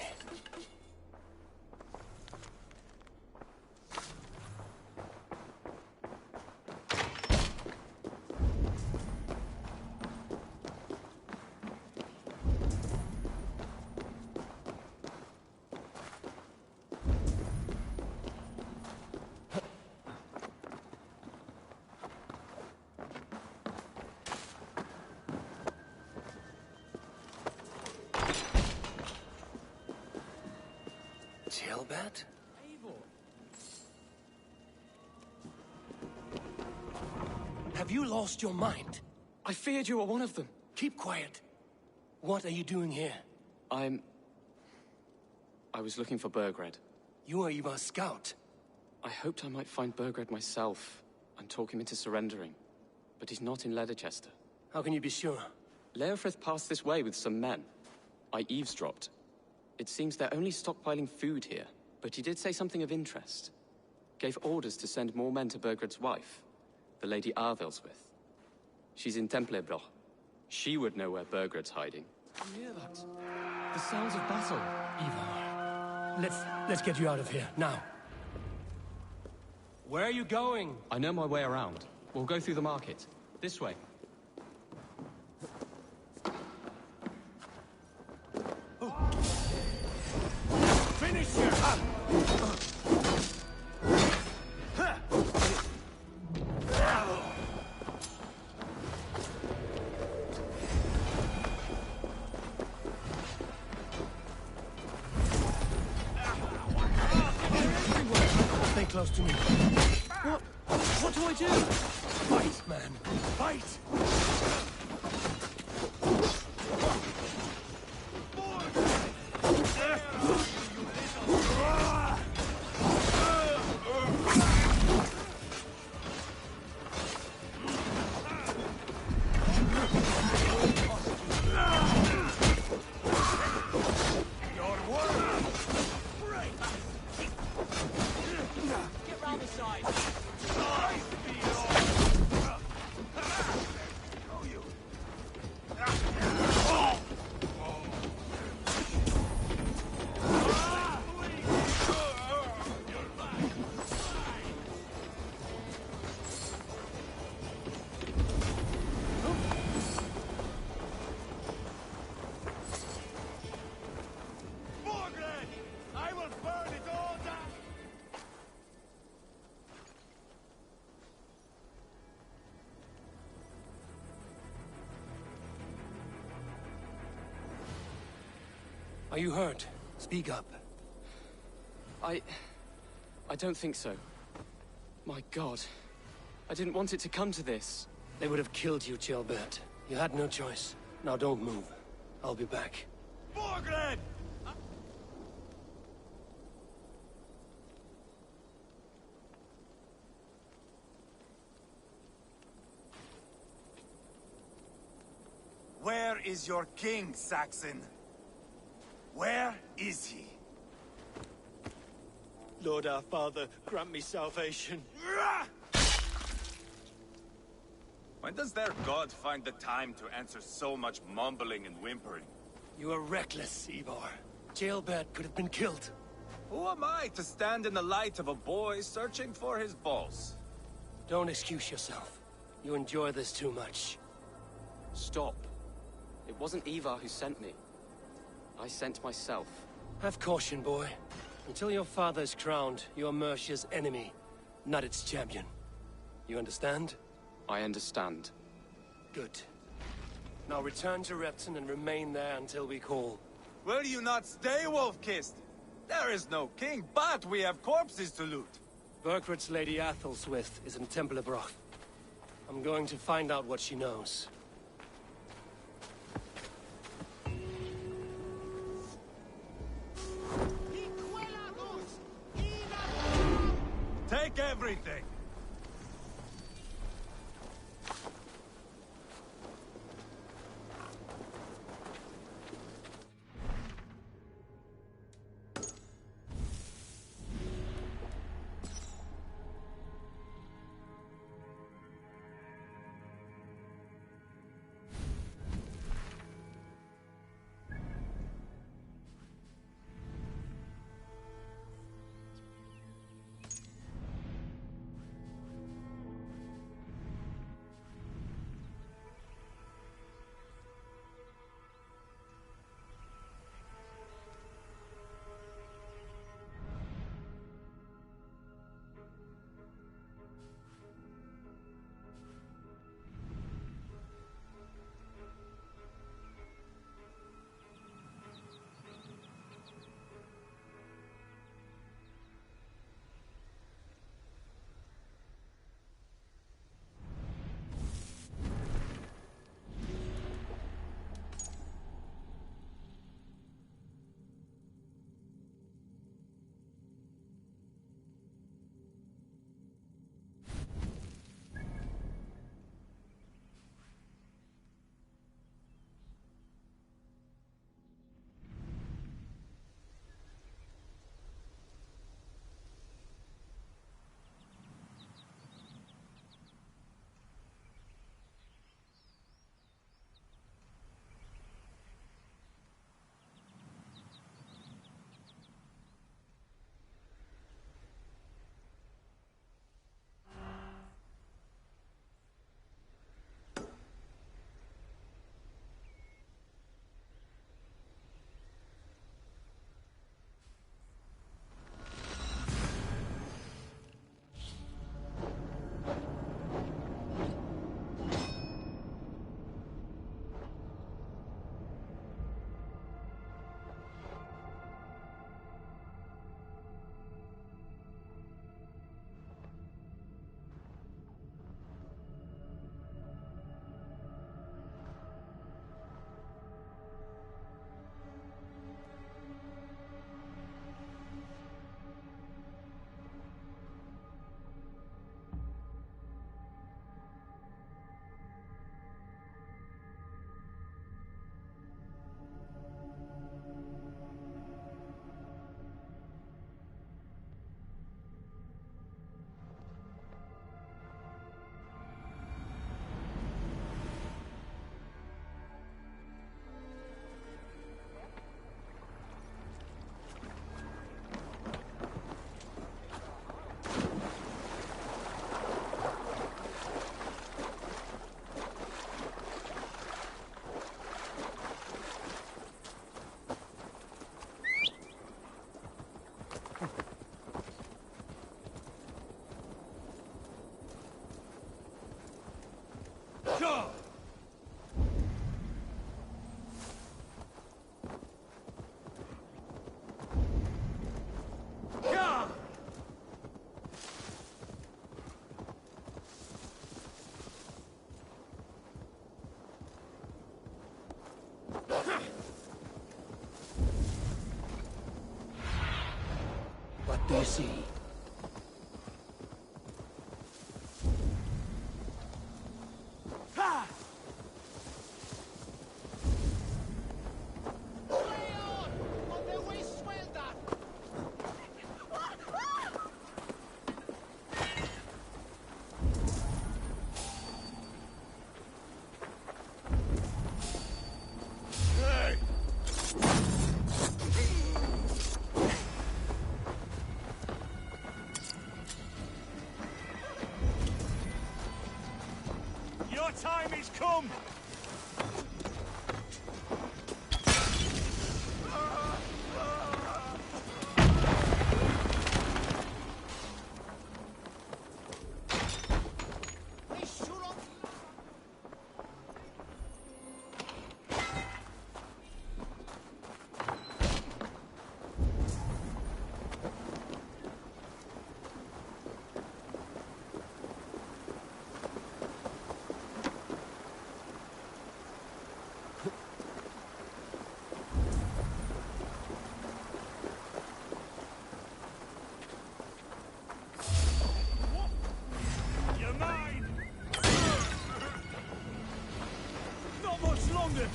Tailbat? Have you lost your mind? I feared you were one of them. Keep quiet. What are you doing here? I was looking for Berserkr. You are Ivar's scout. I hoped I might find Berserkr myself and talk him into surrendering. But he's not in Leicester. How can you be sure? Leofrith passed this way with some men. I eavesdropped. It seems they're only stockpiling food here, but he did say something of interest. Gave orders to send more men to Bergert's wife, the Lady Arvelswith. She's in Templebloch. She would know where Bergert's hiding. You hear that? The sounds of battle. Ivar, let's get you out of here, now. Where are you going? I know my way around. We'll go through the market. This way. Finish here! Stay close to me. What do I do? Fight, man. Fight! Are you hurt? Speak up. I don't think so. My god. I didn't want it to come to this. They would have killed you, Gilbert. You had no choice. Now don't move. I'll be back. Borgred! Where is your king, Saxon? Where is he? Lord our Father, grant me salvation. When does their god find the time to answer so much mumbling and whimpering? You are reckless, Ivar. Jailbird could have been killed. Who am I to stand in the light of a boy searching for his balls? Don't excuse yourself. You enjoy this too much. Stop. It wasn't Ivar who sent me. I sent myself. Have caution, boy. Until your father is crowned, you are Mercia's enemy, not its champion. You understand? I understand. Good. Now return to Repton and remain there until we call. Will you not stay, Wolf-Kissed? There is no king, but we have corpses to loot. Berkred's Lady Athelstwith is in Templebroch. I'm going to find out what she knows. Take everything! do you see? Your time is come! You're mine! Not much longer,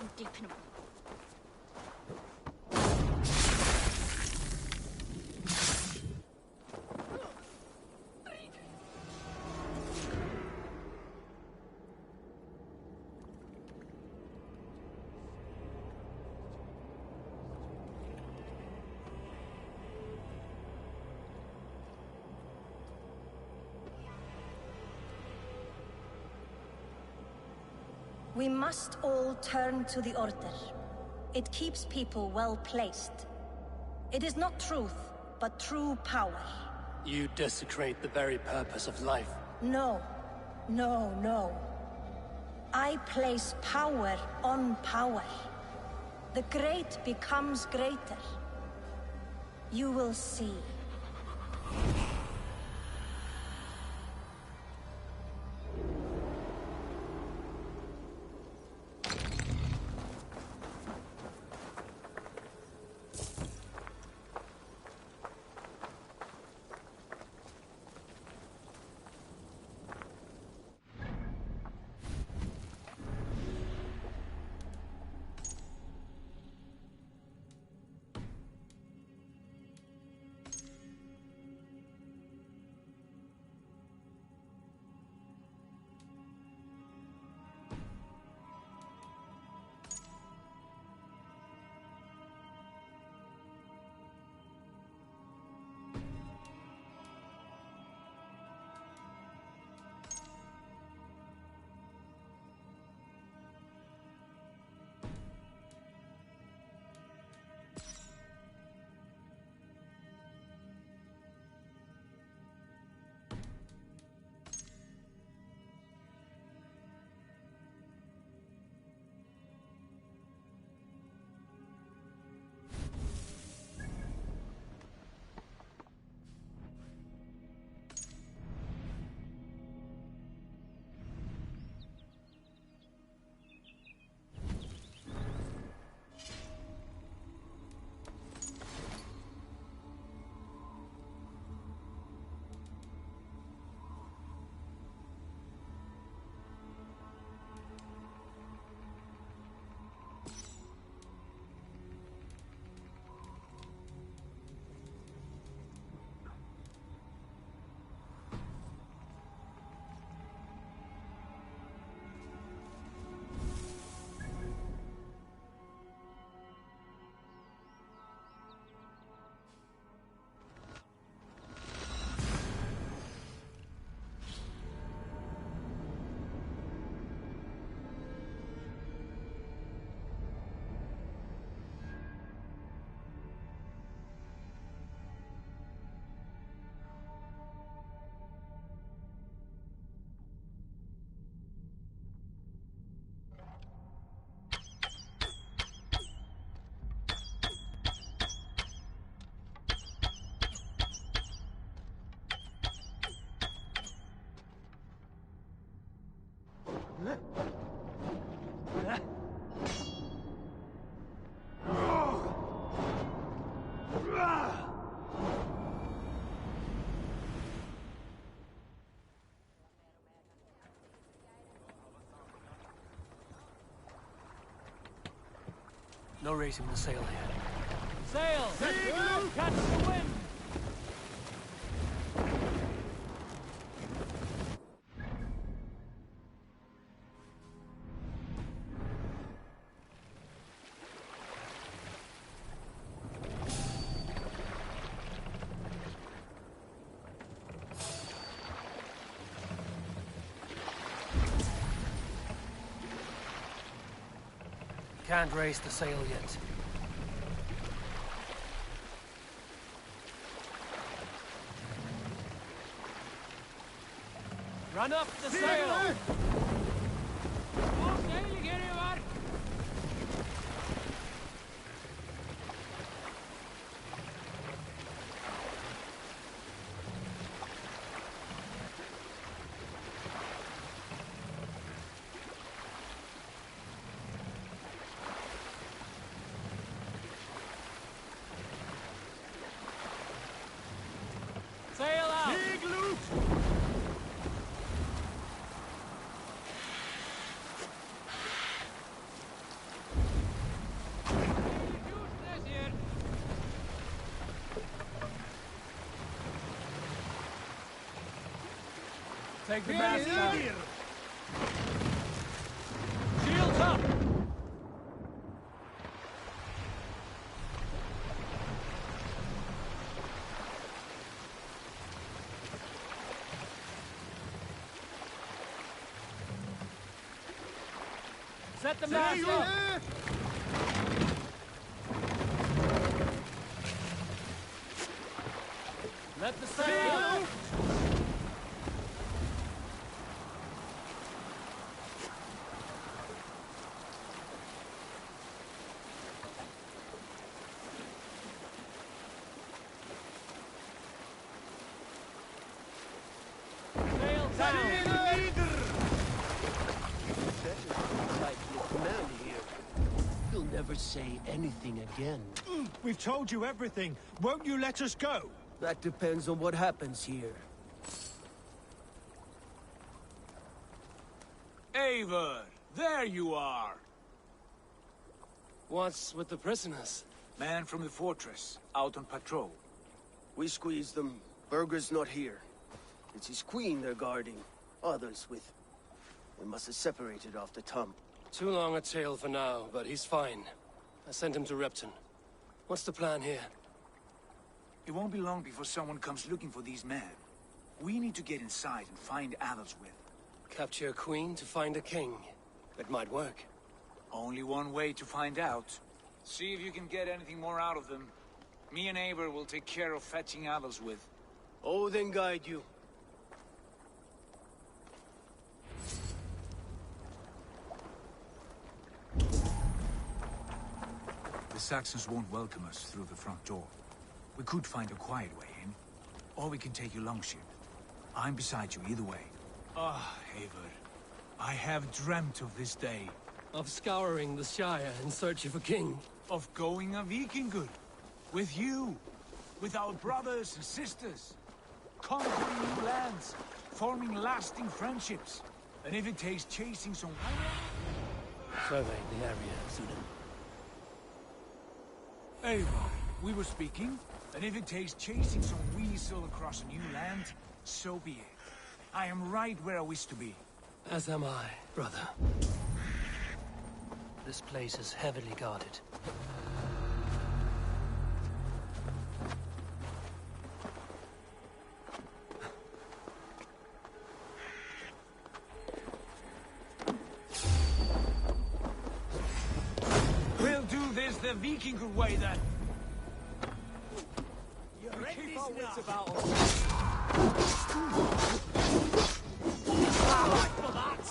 I'm deep in him. We must all turn to the Order. It keeps people well placed. It is not truth, but true power. You desecrate the very purpose of life. No. No, no. I place power on power. The great becomes greater. You will see. No raising the sail here. Sail! Catch the wind! Can't raise the sail yet. Run up the sail! Sail out! Big loot! Take the mast down. Shields up! Set the mast up! Let the sail out! Sail down! You'll never say anything again. We've told you everything. Won't you let us go? That depends on what happens here. Eivor, there you are. What's with the prisoners? Man from the fortress, out on patrol. We squeezed them. Berger's not here. It's his queen they're guarding. Others with... They must have separated off the top. Too long a tale for now, but he's fine. I sent him to Repton. What's the plan here? It won't be long before someone comes looking for these men. We need to get inside and find Adelswith. Capture a queen to find a king. It might work. Only one way to find out. See if you can get anything more out of them. Me and Eivor will take care of fetching Adelswith. Oh, then guide you. The Saxons won't welcome us through the front door. We could find a quiet way in, or we can take your longship. I'm beside you either way. Ah, Eivor. I have dreamt of this day. Of scouring the Shire in search of a king. Of going a Vikingur. With you. With our brothers and sisters. Conquering new lands. Forming lasting friendships. And if it takes chasing some... Survey the area, Sudan. Eivor, we were speaking, and if it takes chasing some weasel across a new land, so be it. I am right where I wish to be. As am I, brother. This place is heavily guarded. We'll do this the Vikingur way, then. Keep our wits about us. For that!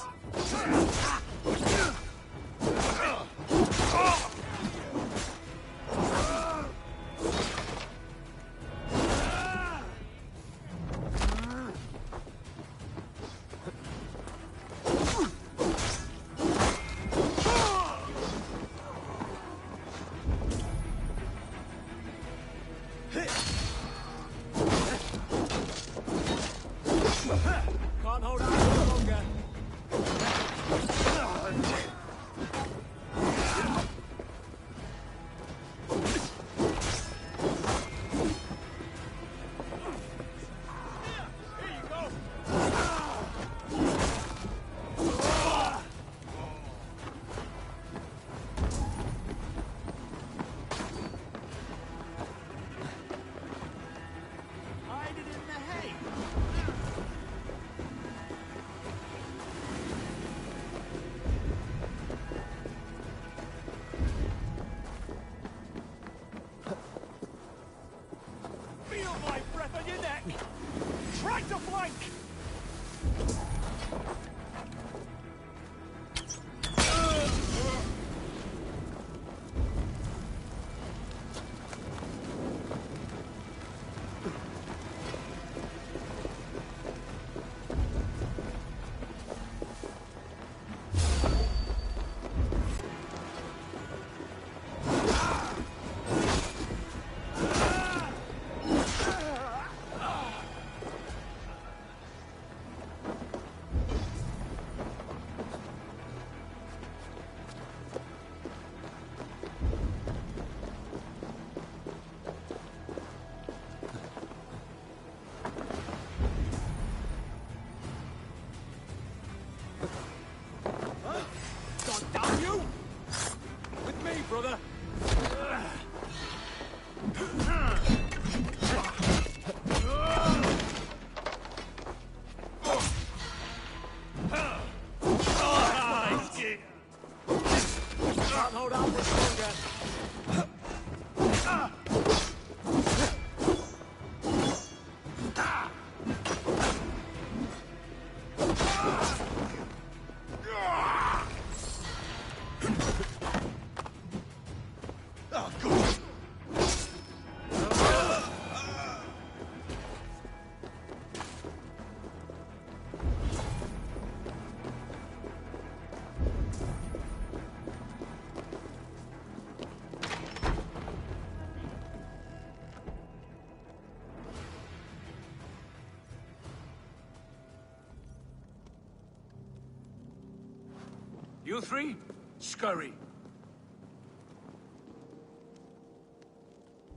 You three, scurry.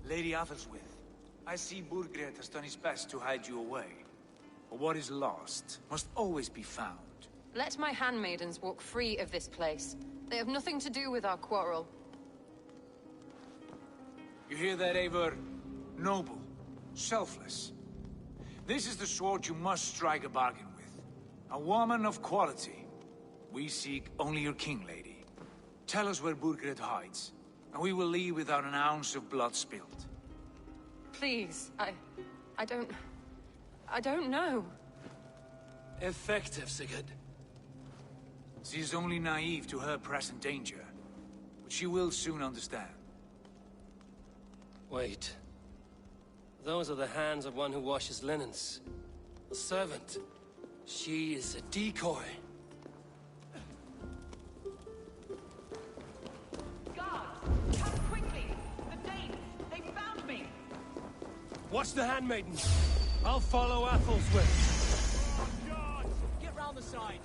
Lady Athelstwith, I see Burgred has done his best to hide you away. But what is lost must always be found. Let my handmaidens walk free of this place. They have nothing to do with our quarrel. You hear that, Eivor? Noble, selfless. This is the sword you must strike a bargain with. A woman of quality. We seek only your king, lady. Tell us where Burgred hides, and we will leave without an ounce of blood spilled. Please, I don't know. Effective, Sigurd. She is only naive to her present danger, but she will soon understand. Wait. Those are the hands of one who washes linens. A servant. She is a decoy. Watch the handmaidens. I'll follow Athelstwith. Get round the side.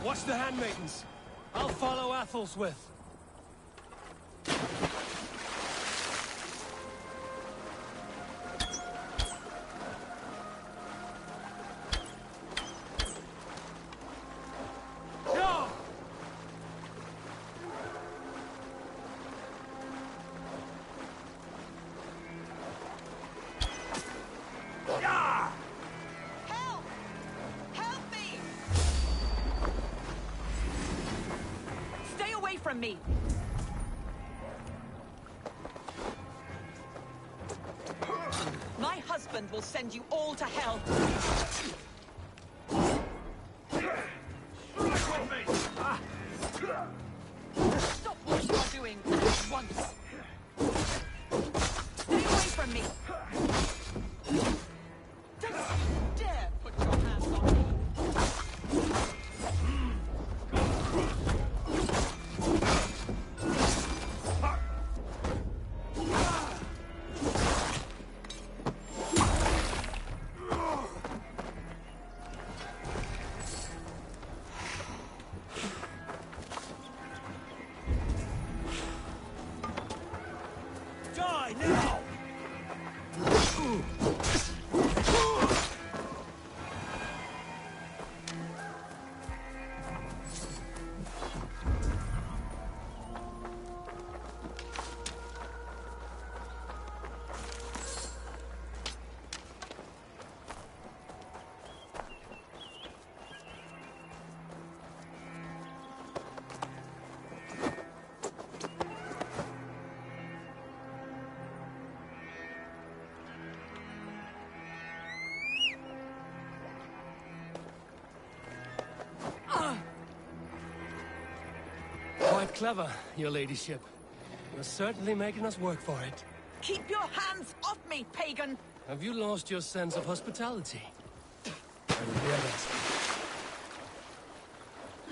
Watch the handmaidens. I'll follow Athelstwith. From me. My husband will send you all to hell. Stop what you are doing at once. Stay away from me. Don't you dare put your hands on me. Quite clever, your ladyship. You're certainly making us work for it. Keep your hands off me, pagan! Have you lost your sense of hospitality? I regret it.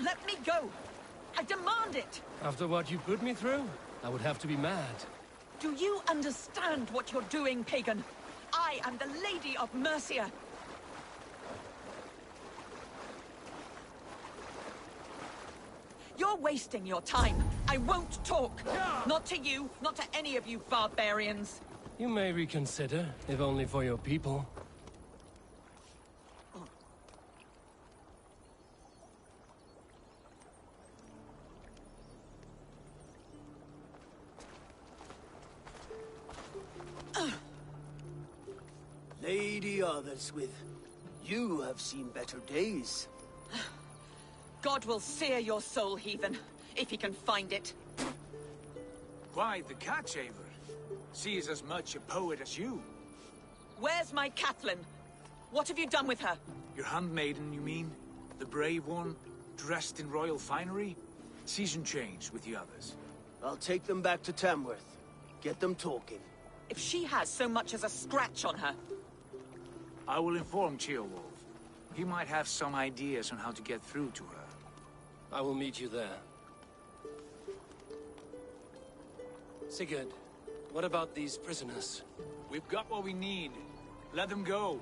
Let me go! I demand it! After what you put me through, I would have to be mad. Do you understand what you're doing, pagan? I am the Lady of Mercia. You're wasting your time. I won't talk. Not to you, not to any of you barbarians. You may reconsider, if only for your people. Lady Otherswith, you have seen better days. God will sear your soul, heathen, if he can find it. Quite the catch, Eivor. She is as much a poet as you. Where's my Catelyn? What have you done with her? Your handmaiden, you mean? The brave one, dressed in royal finery? Season changed with the others. I'll take them back to Tamworth. Get them talking. If she has so much as a scratch on her... I will inform Ceolwulf. He might have some ideas on how to get through to her. I will meet you there. Sigurd, what about these prisoners? We've got what we need. Let them go.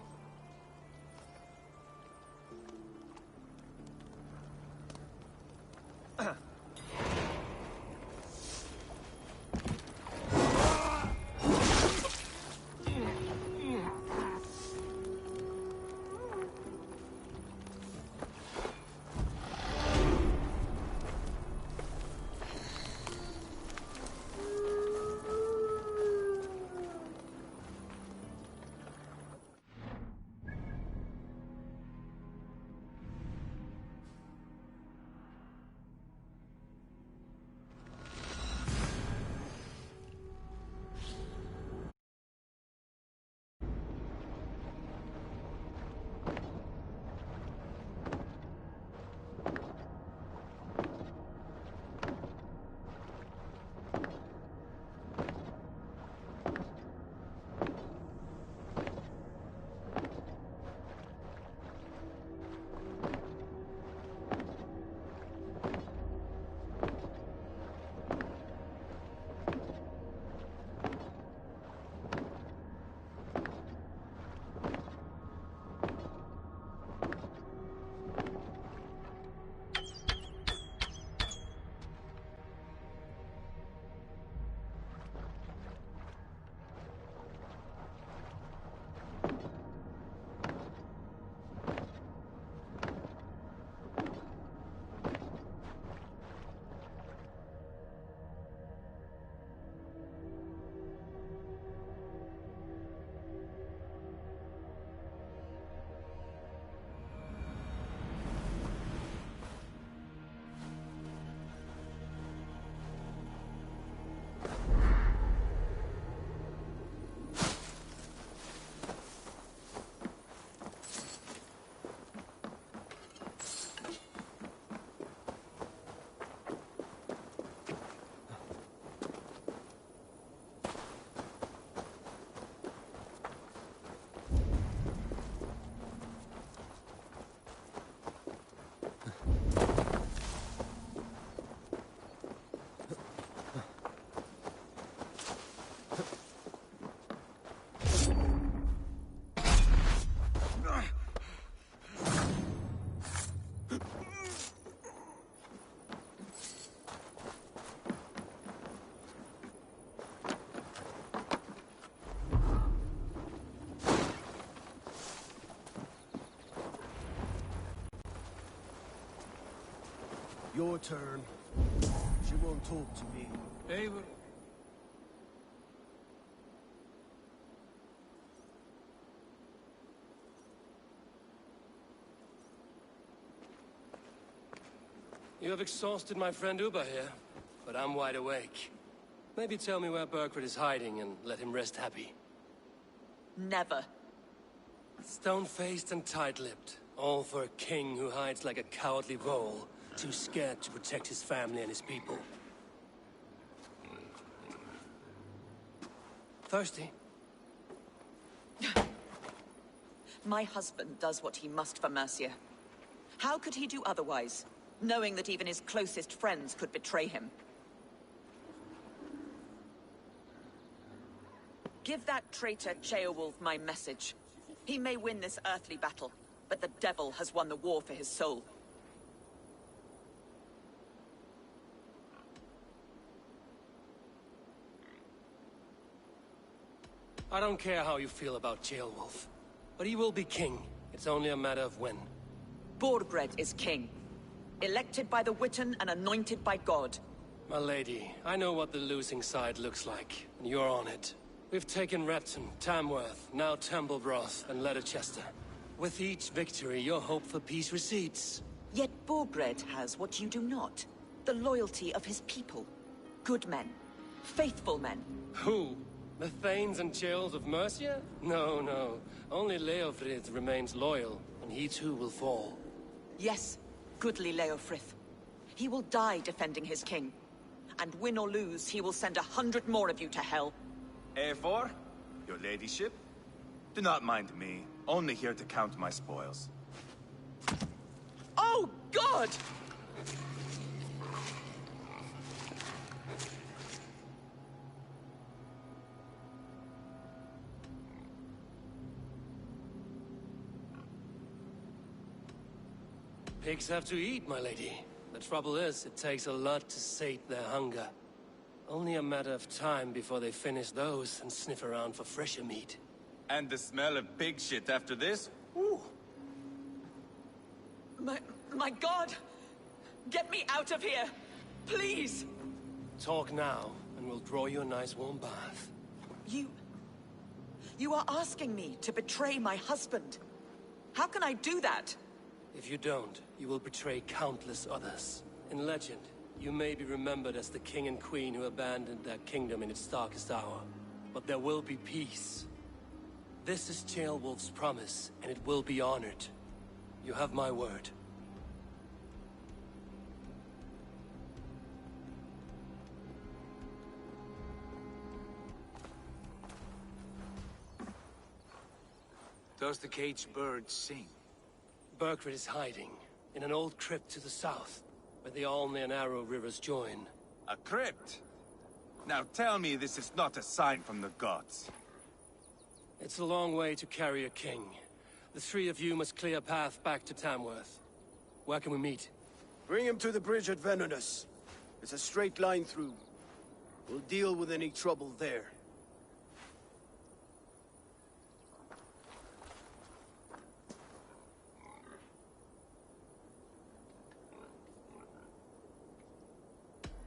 Your turn. She won't talk to me. Eivor. You have exhausted my friend Uba here, but I'm wide awake. Maybe tell me where Berserkr is hiding and let him rest happy. Never. Stone-faced and tight-lipped. All for a king who hides like a cowardly vole, too scared to protect his family and his people. Thirsty? My husband does what he must for Mercia. How could he do otherwise? knowing that even his closest friends could betray him. Give that traitor Ceolwulf my message. He may win this earthly battle, but the devil has won the war for his soul. I don't care how you feel about Ceolwulf, but he will be king. It's only a matter of when. Borgred is king. Elected by the Witan and anointed by God. My lady, I know what the losing side looks like, and you're on it. We've taken Repton, Tamworth, now Temblebroth, and Leicester. With each victory, your hope for peace recedes. Yet Borgred has what you do not. The loyalty of his people. Good men. Faithful men. Who? The Thanes and Chills of Mercia? No, no. Only Leofrith remains loyal, and he too will fall. Yes, goodly Leofrith. He will die defending his king. And win or lose, he will send 100 more of you to hell. A4, your ladyship? Do not mind me. Only here to count my spoils. Oh, God! Pigs have to eat, my lady. The trouble is, it takes a lot to sate their hunger. Only a matter of time before they finish those and sniff around for fresher meat. And the smell of pig shit after this? Ooh. My God! Get me out of here! Please! Talk now, and we'll draw you a nice warm bath. You are asking me to betray my husband. How can I do that? If you don't, you will betray countless others. In legend, you may be remembered as the king and queen who abandoned their kingdom in its darkest hour. But there will be peace. This is Ceolwulf's promise, and it will be honored. You have my word. Does the caged bird sing? Berserkr is hiding in an old crypt to the south, where the Alne and Arrow rivers join. A crypt? Now tell me this is not a sign from the gods. It's a long way to carry a king. The three of you must clear a path back to Tamworth. Where can we meet? Bring him to the bridge at Venonus. It's a straight line through. We'll deal with any trouble there.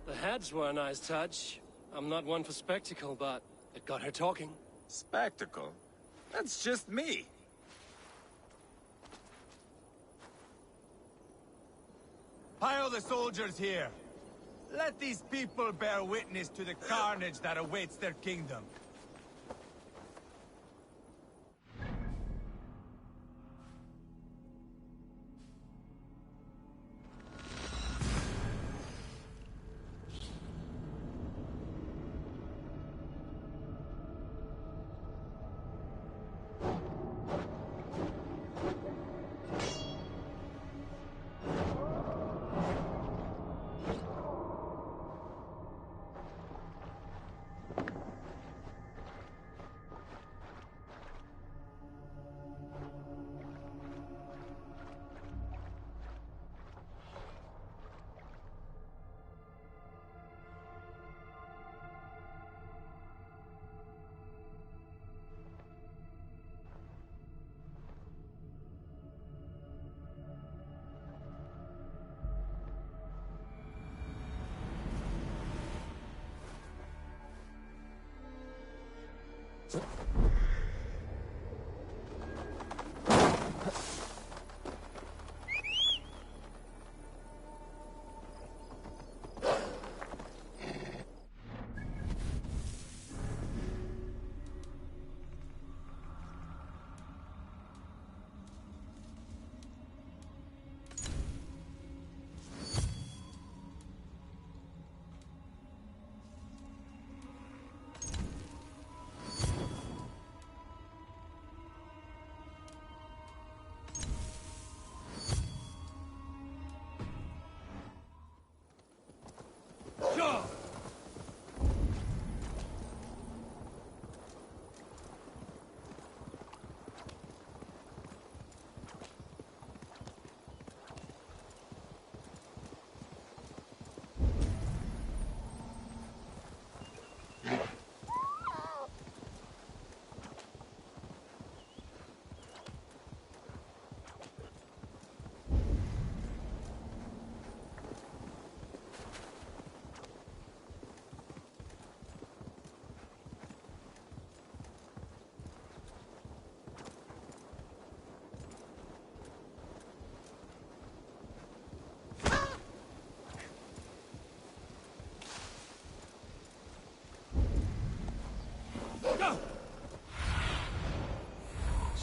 The heads were a nice touch. I'm not one for spectacle, but it got her talking. Spectacle? That's just me. Pile the soldiers here. Let these people bear witness to the carnage that awaits their kingdom.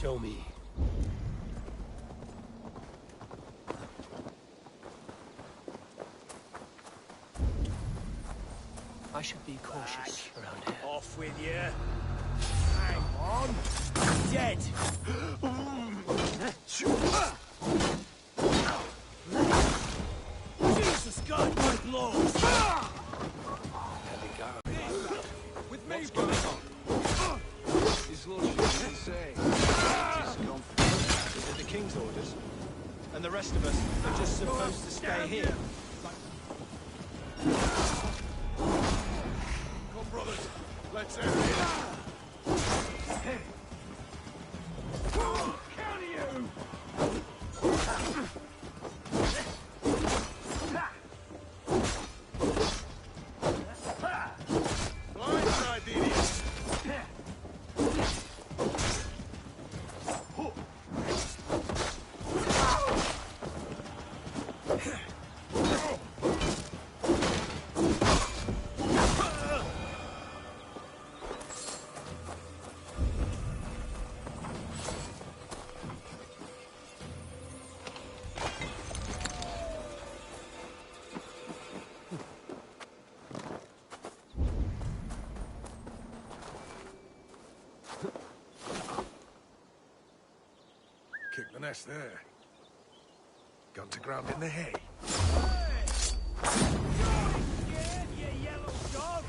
Show me. I should be cautious around here. Off with you. Hang on. Dead. Jesus God, my blows. Heavy guard. With me, what's going on? His lordship didn't say. He's gone. Is it the king's orders? And the rest of us are just supposed to stay here. Come, brothers. Let's end it. Counter you! Blindside the idiot. Kick the nest there. Gone to ground in the hay. Scared, you yellow dog?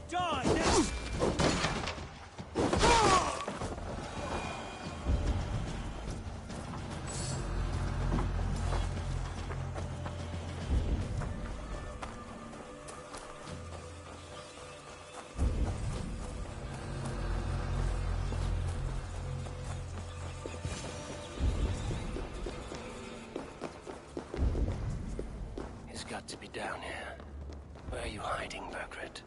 Die now! He's got to be down here. Where are you hiding, Berserkr?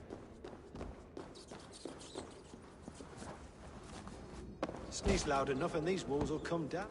Sneeze loud enough and these walls will come down.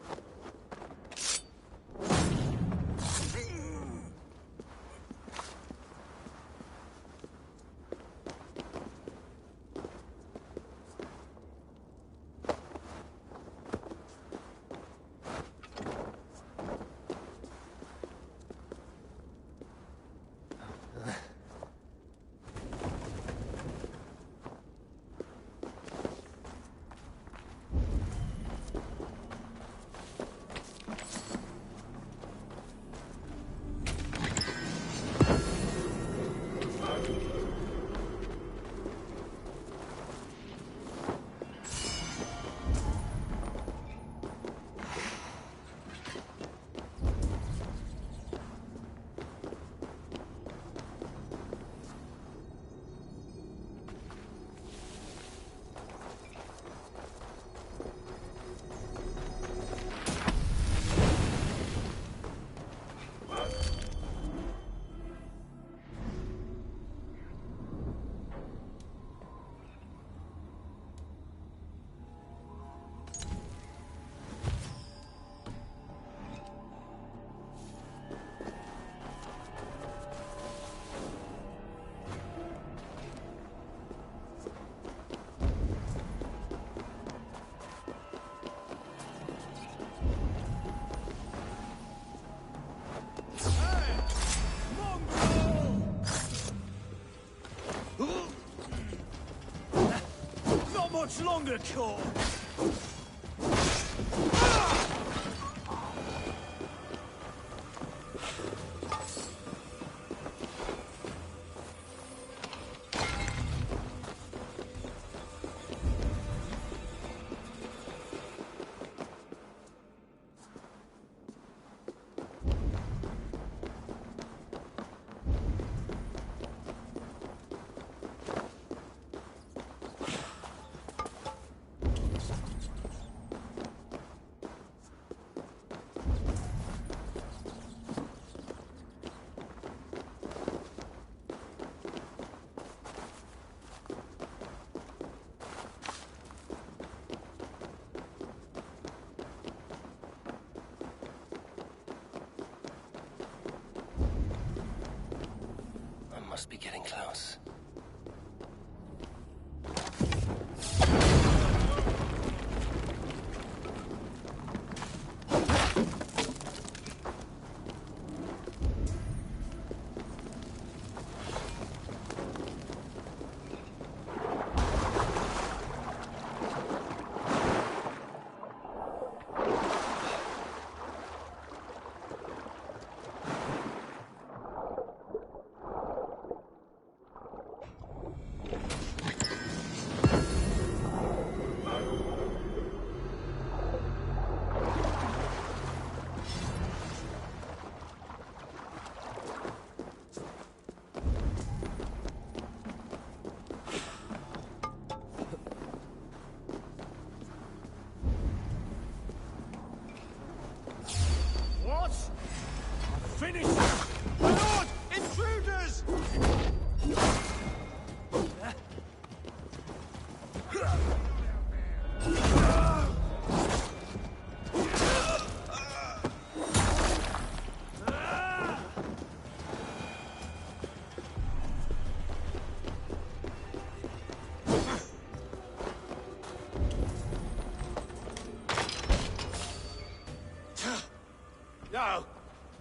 Not much longer, Core. Must be getting close.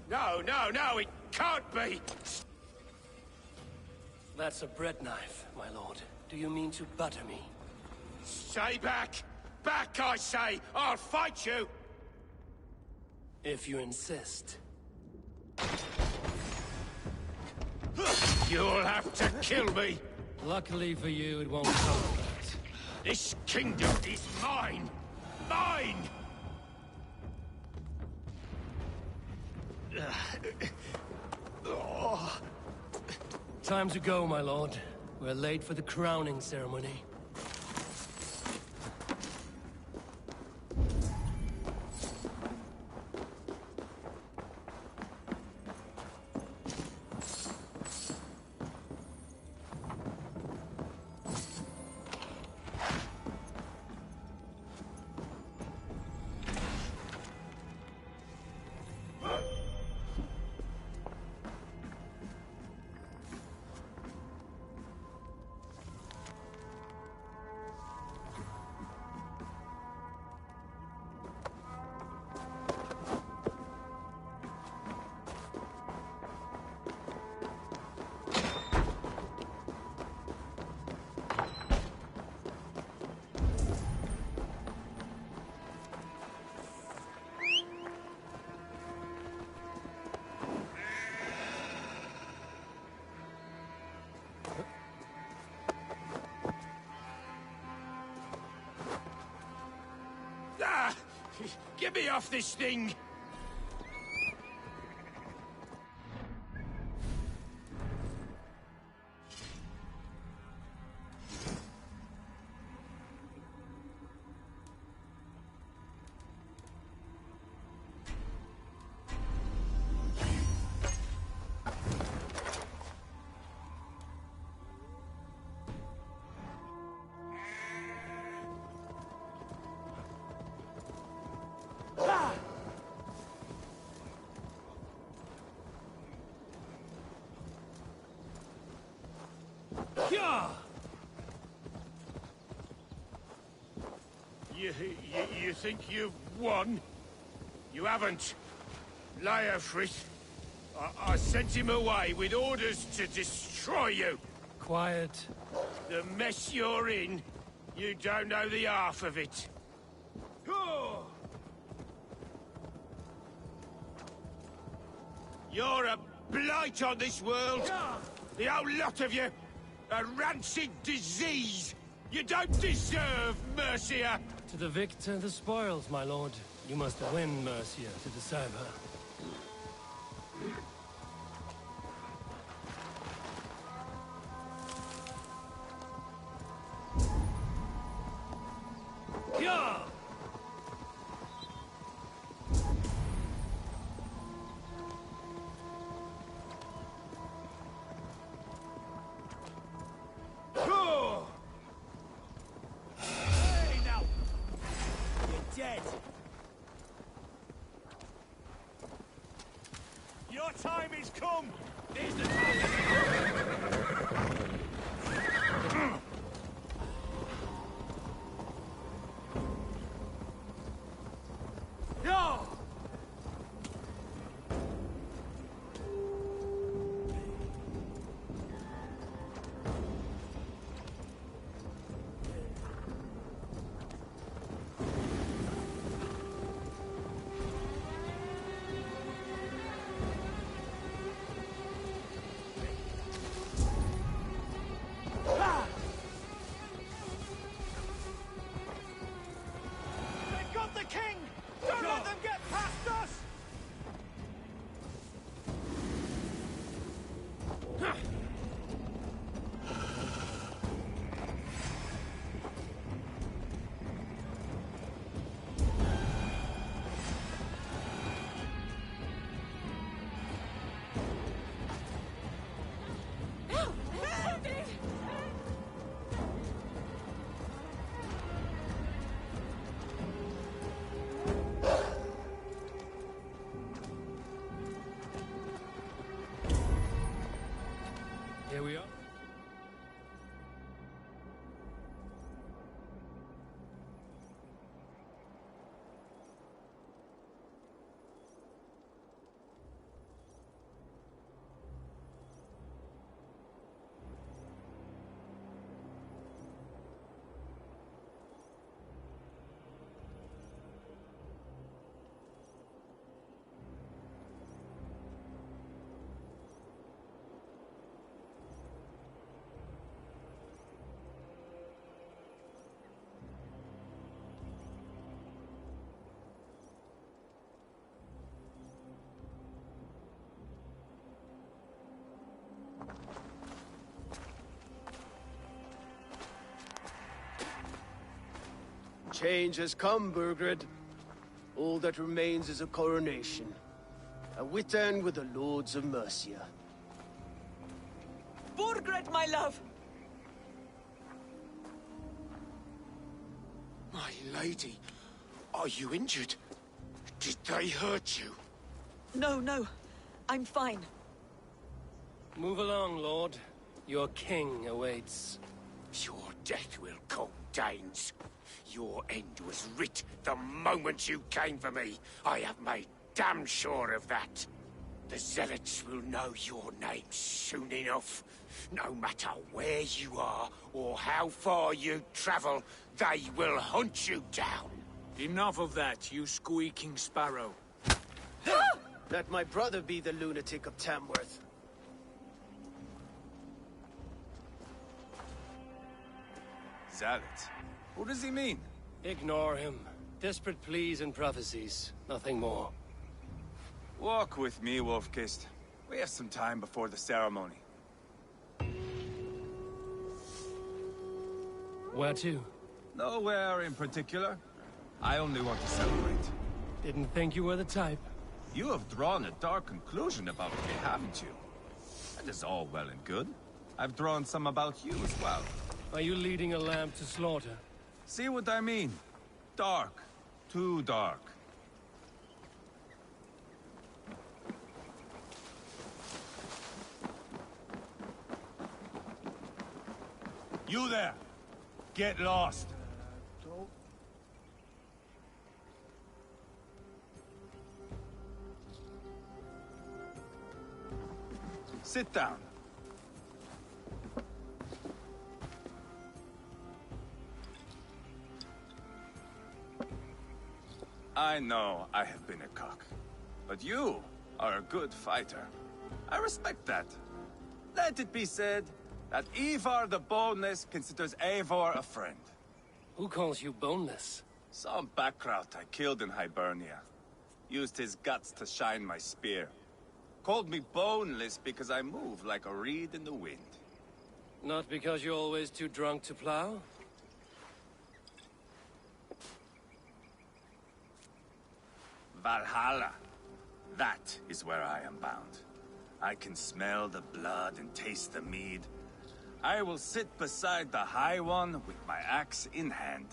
No, no, no, it can't be! That's a bread knife, my lord. Do you mean to butter me? Stay back! Back, I say! I'll fight you! If you insist. You'll have to kill me! Luckily for you, it won't come to that. This kingdom is mine! Mine! Time to go, my lord. We're late for the crowning ceremony. Get me off this thing! You think you've won? You haven't. Leofrith. I sent him away with orders to destroy you. Quiet. The mess you're in, you don't know the half of it. You're a blight on this world. The whole lot of you. A rancid disease. You don't deserve Mercia. To the victor, the spoils, my lord. You must win Mercia to deserve her. Dead. Your time is come. Here's the time. Change has come, Burgred. All that remains is a coronation. A Witan with the Lords of Mercia. Burgred, my love! My lady, are you injured? Did they hurt you? No, no. I'm fine. Move along, Lord. Your king awaits. Your death will come, Danes. Your end was writ the moment you came for me. I have made damn sure of that. The Zealots will know your name soon enough. No matter where you are or how far you travel, they will hunt you down. Enough of that, you squeaking sparrow. Let my brother be the lunatic of Tamworth. Zealot? What does he mean? Ignore him. Desperate pleas and prophecies. Nothing more. Walk with me, Wolfkist. We have some time before the ceremony. Where to? Nowhere in particular. I only want to celebrate. Didn't think you were the type. You have drawn a dark conclusion about me, haven't you? That is all well and good. I've drawn some about you as well. Are you leading a lamb to slaughter? See what I mean? Dark. Too dark. You there! Get lost! Sit down. I know I have been a cock, but you are a good fighter. I respect that. Let it be said that Ivar the Boneless considers Eivor a friend. Who calls you boneless? Some backrout I killed in Hibernia. Used his guts to shine my spear. Called me boneless because I move like a reed in the wind. Not because you're always too drunk to plow? Valhalla. That is where I am bound. I can smell the blood and taste the mead. I will sit beside the High One with my axe in hand.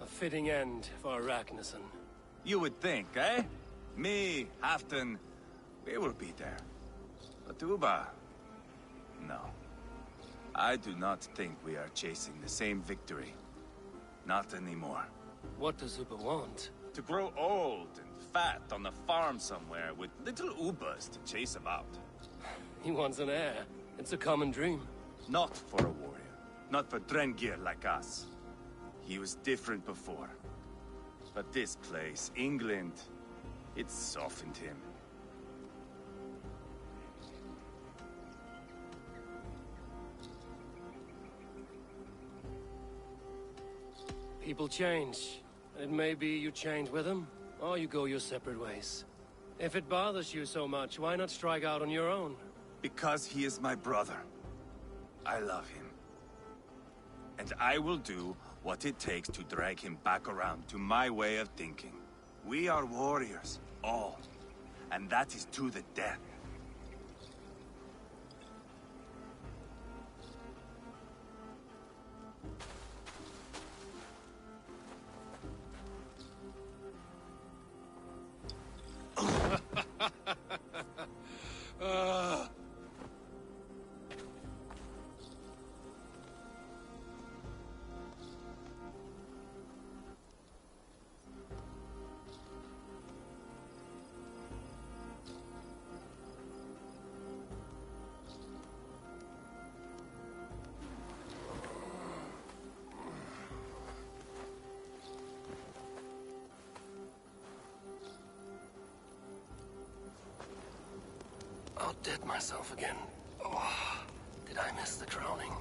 A fitting end for Arachneson. You would think, eh? Me, Halfdan, we will be there. But Uba... no. I do not think we are chasing the same victory. Not anymore. What does Uba want? To grow old and fat on a farm somewhere with little Ubas to chase about. He wants an heir. It's a common dream. Not for a warrior. Not for Drengir like us. He was different before. But this place, England, it softened him. People change. It may be you change with them, or you go your separate ways. If it bothers you so much, why not strike out on your own? Because he is my brother. I love him. And I will do what it takes to drag him back around to my way of thinking. We are warriors, all. And that is to the death. Outdid myself again. Oh, did I miss the drowning?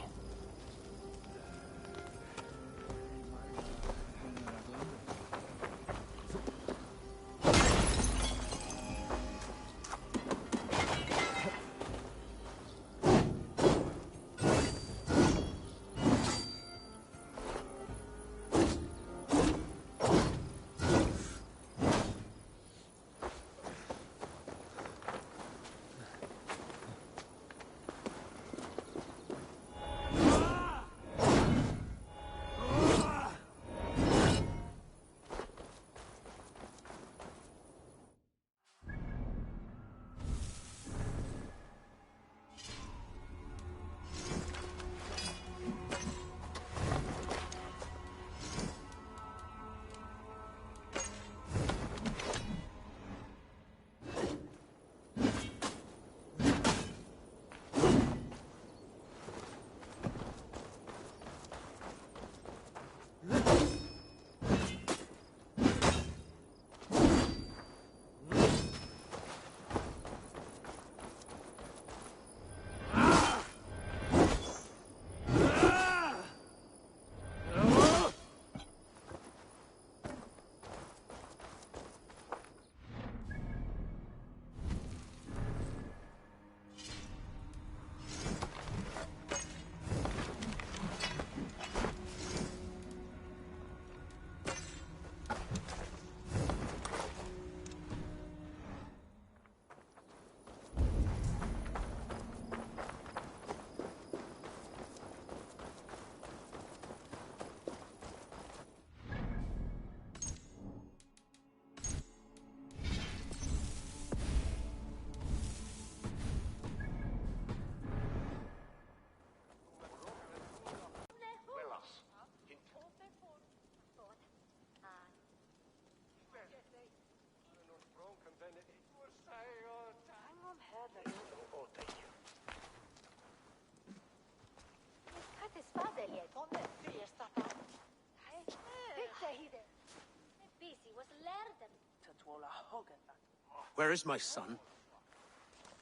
Where is my son?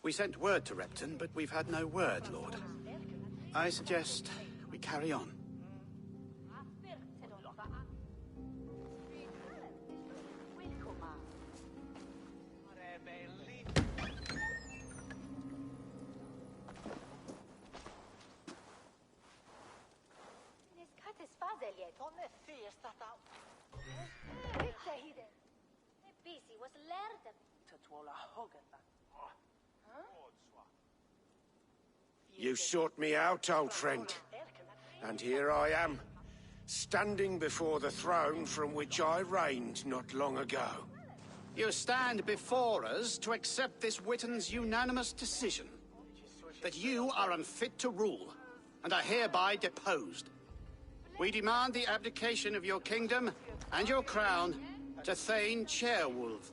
We sent word to Repton, but we've had no word, Lord. I suggest we carry on. You sought me out, old friend. And here I am, standing before the throne from which I reigned not long ago. You stand before us to accept this Witten's unanimous decision. That you are unfit to rule, and are hereby deposed. We demand the abdication of your kingdom and your crown to Thane Chairwolf.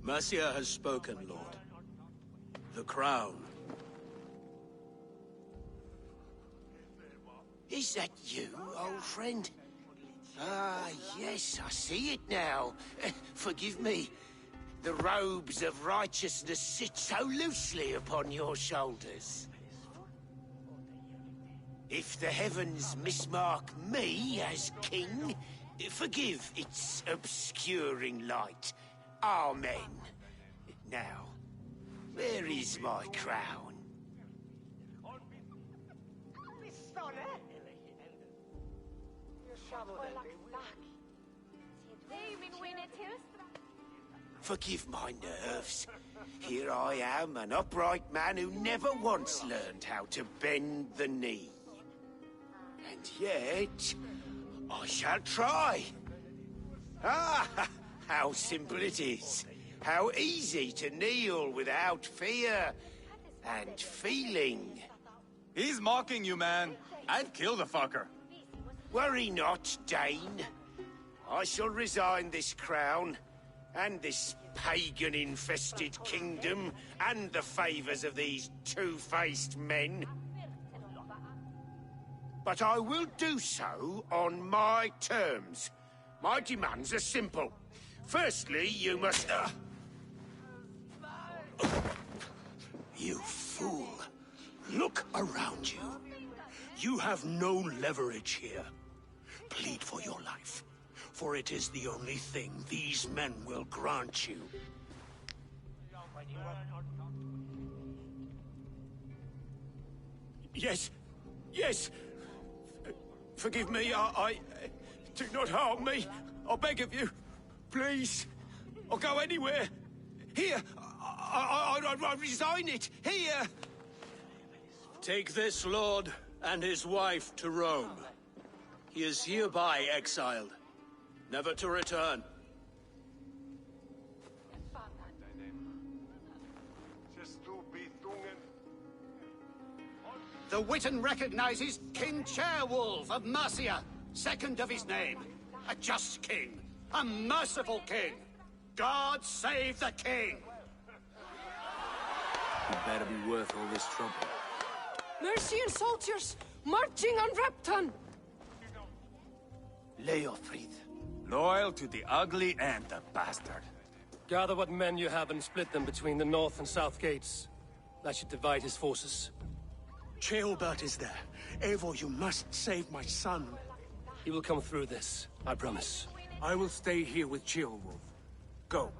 Mercia has spoken, Lord. The crown. Is that you, old friend? Ah, yes, I see it now. Forgive me. The robes of righteousness sit so loosely upon your shoulders. If the heavens mismark me as king, forgive its obscuring light. Amen. Now, where is my crown? Forgive my nerves. Here I am, an upright man who never once learned how to bend the knee. And yet, I shall try. Ah, how simple it is. How easy to kneel without fear and feeling. He's mocking you, man. I'd kill the fucker. Worry not, Dane. I shall resign this crown, and this pagan-infested kingdom, and the favors of these two-faced men. But I will do so on my terms. My demands are simple. Firstly, you must... You fool. Look around you. You have no leverage here. Plead for your life, for it is the only thing these men will grant you. Yes. Yes. Forgive me, I... Do not harm me. I beg of you. Please. I'll go anywhere. Here. I resign it. Here. Take this lord and his wife to Rome. He is hereby exiled, never to return. The Witten recognizes King Chairwolf of Mercia, second of his name. A just king, a merciful king. God save the king! Better be worth all this trouble. Mercian soldiers marching on Repton! Leofrid. Loyal to the ugly and the bastard. Gather what men you have and split them between the north and south gates. That should divide his forces. Ceolbert is there. Eivor, you must save my son. He will come through this, I promise. I will stay here with Ceolwolf. Go.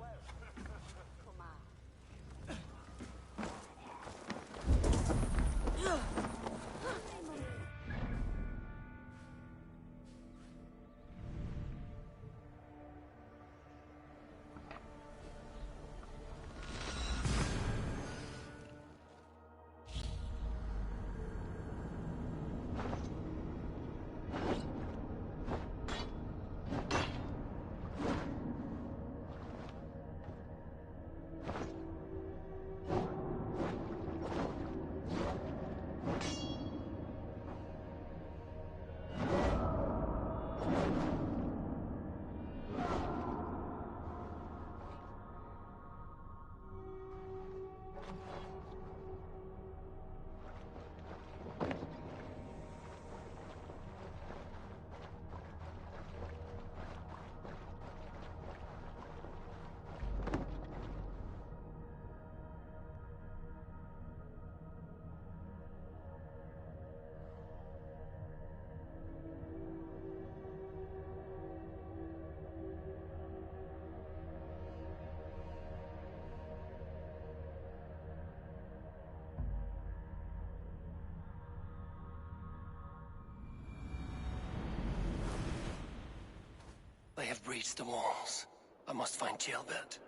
have breached the walls. I must find Gilbert.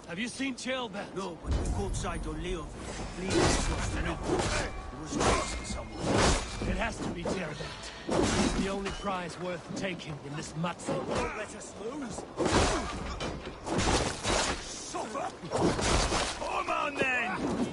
Have you seen Gilbert? No, but we called sight on Leo. Please, it was chasing someone. It has to be Gilbert. He's the only prize worth taking in this mutton. Don't let us lose. Suffer! Come on then!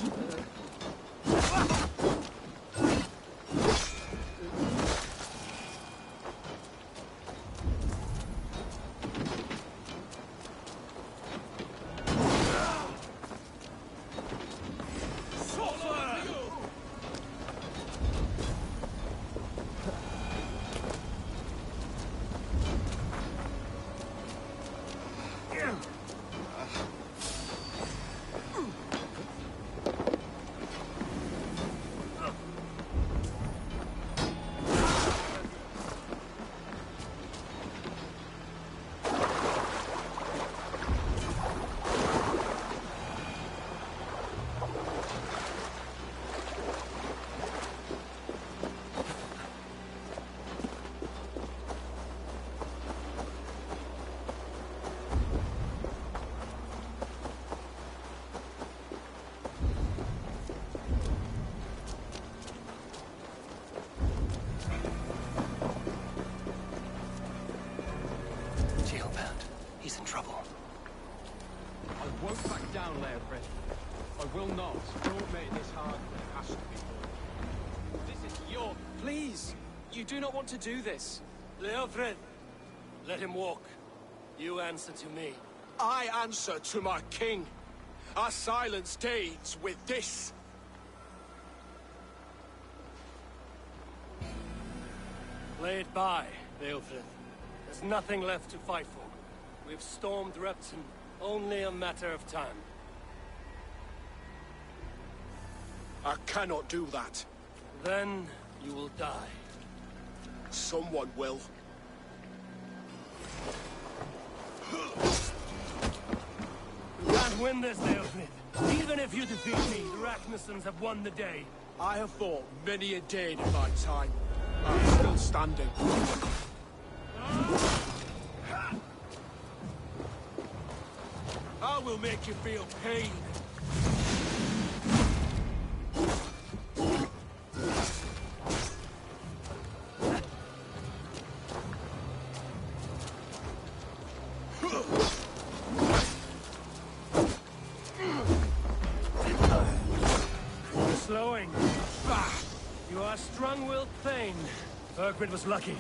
will not. Don't make this hard when it has to be done. This is your... Please! You do not want to do this. Leofred, let him walk. You answer to me. I answer to my king. I silence deeds with this. Play it by, Leofred. There's nothing left to fight for. We've stormed Repton. Only a matter of time. I cannot do that. Then you will die. Someone will. You can't win this, Leofrid. Even if you defeat me, the Ragnarsons have won the day. I have fought many a day in my time. I'm still standing. I will make you feel pain. You're slowing. You are strong-willed thane. Berserkr was lucky.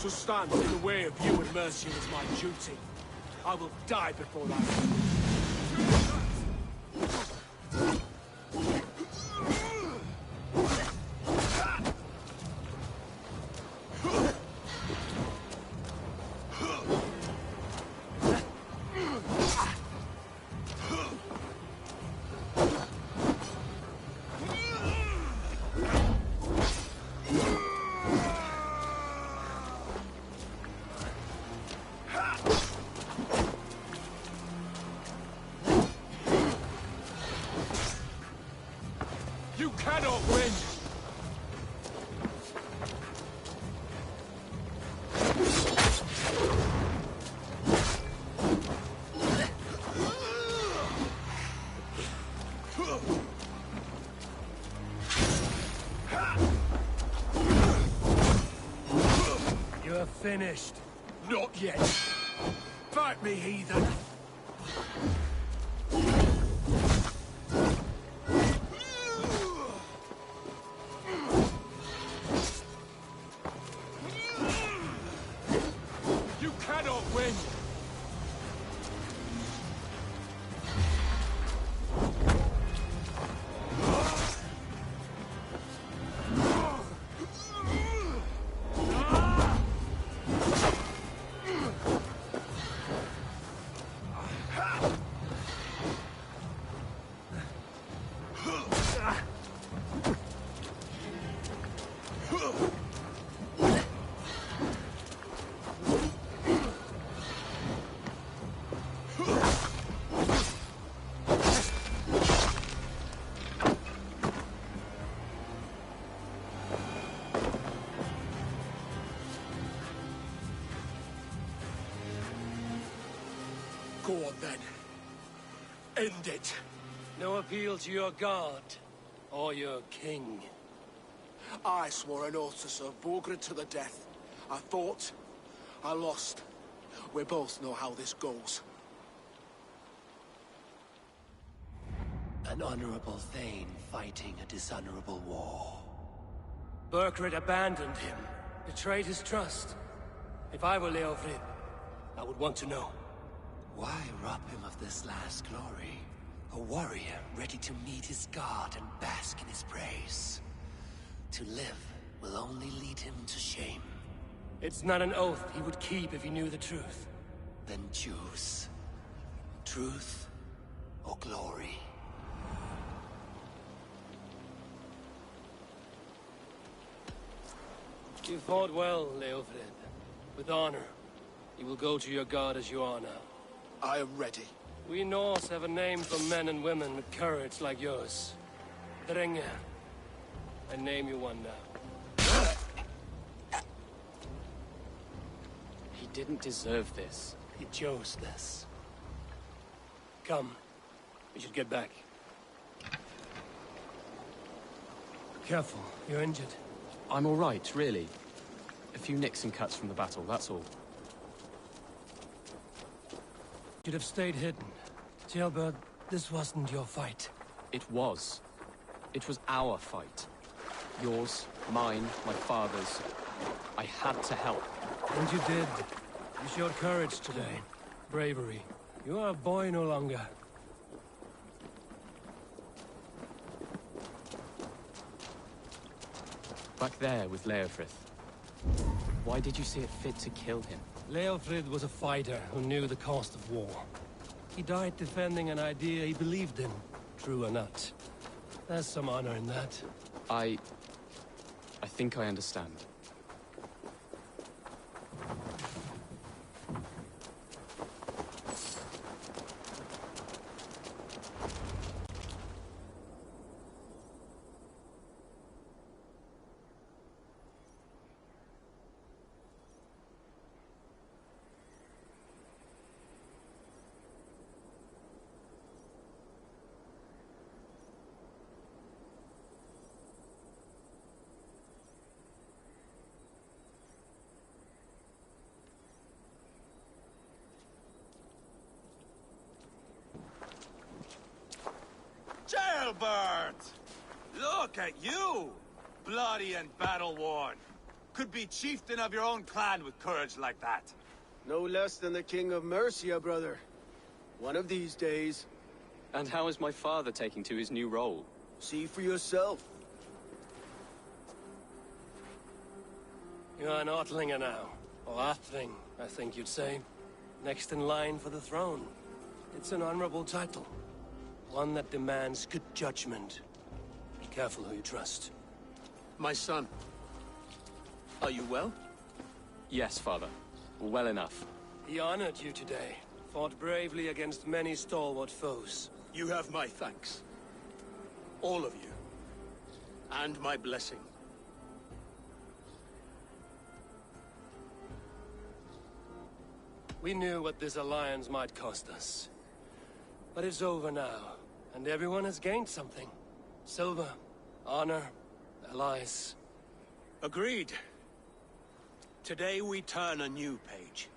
To stand in the way of you and Mercia is my duty. I will die before that. You cannot win! You're finished. Not yet. Fight me, heathen! You cannot win! Go on then. End it. No appeal to your god, or your king. I swore an oath to serve Berserkr to the death. I fought. I lost. We both know how this goes. An honorable Thane fighting a dishonorable war. Berserkr abandoned him, betrayed his trust. If I were Leofrid, I would want to know. Why rob him of this last glory? A warrior ready to meet his god and bask in his praise. To live will only lead him to shame. It's not an oath he would keep if he knew the truth. Then choose. Truth or glory. You fought well, Leofrid. With honor. You will go to your god as you are now. I am ready. We Norse have a name for men and women with courage like yours. Drenge. I name you one now. He didn't deserve this. He chose this. Come. We should get back. Careful. You're injured. I'm all right, really. A few nicks and cuts from the battle, that's all. You'd have stayed hidden. Jailbird, this wasn't your fight. It was. It was our fight. Yours, mine, my father's. I had to help. And you did. You showed courage today. Bravery. You are a boy no longer. Back there with Leofrith. Why did you see it fit to kill him? Leofrid was a fighter who knew the cost of war. He died defending an idea he believed in, true or not. There's some honor in that. I think I understand. Jailbird! Look at you! Bloody and battle-worn. Could be chieftain of your own clan with courage like that. No less than the King of Mercia, brother. One of these days. And how is my father taking to his new role? See for yourself. You're an Ortlinger now. Or Athling, I think you'd say. Next in line for the throne. It's an honorable title. One that demands good judgment. Be careful who you trust. My son. Are you well? Yes, father. Well enough. He honored you today. Fought bravely against many stalwart foes. You have my thanks. All of you. And my blessing. We knew what this alliance might cost us. But it's over now, and everyone has gained something. Silver, honor, allies. Agreed. Today we turn a new page.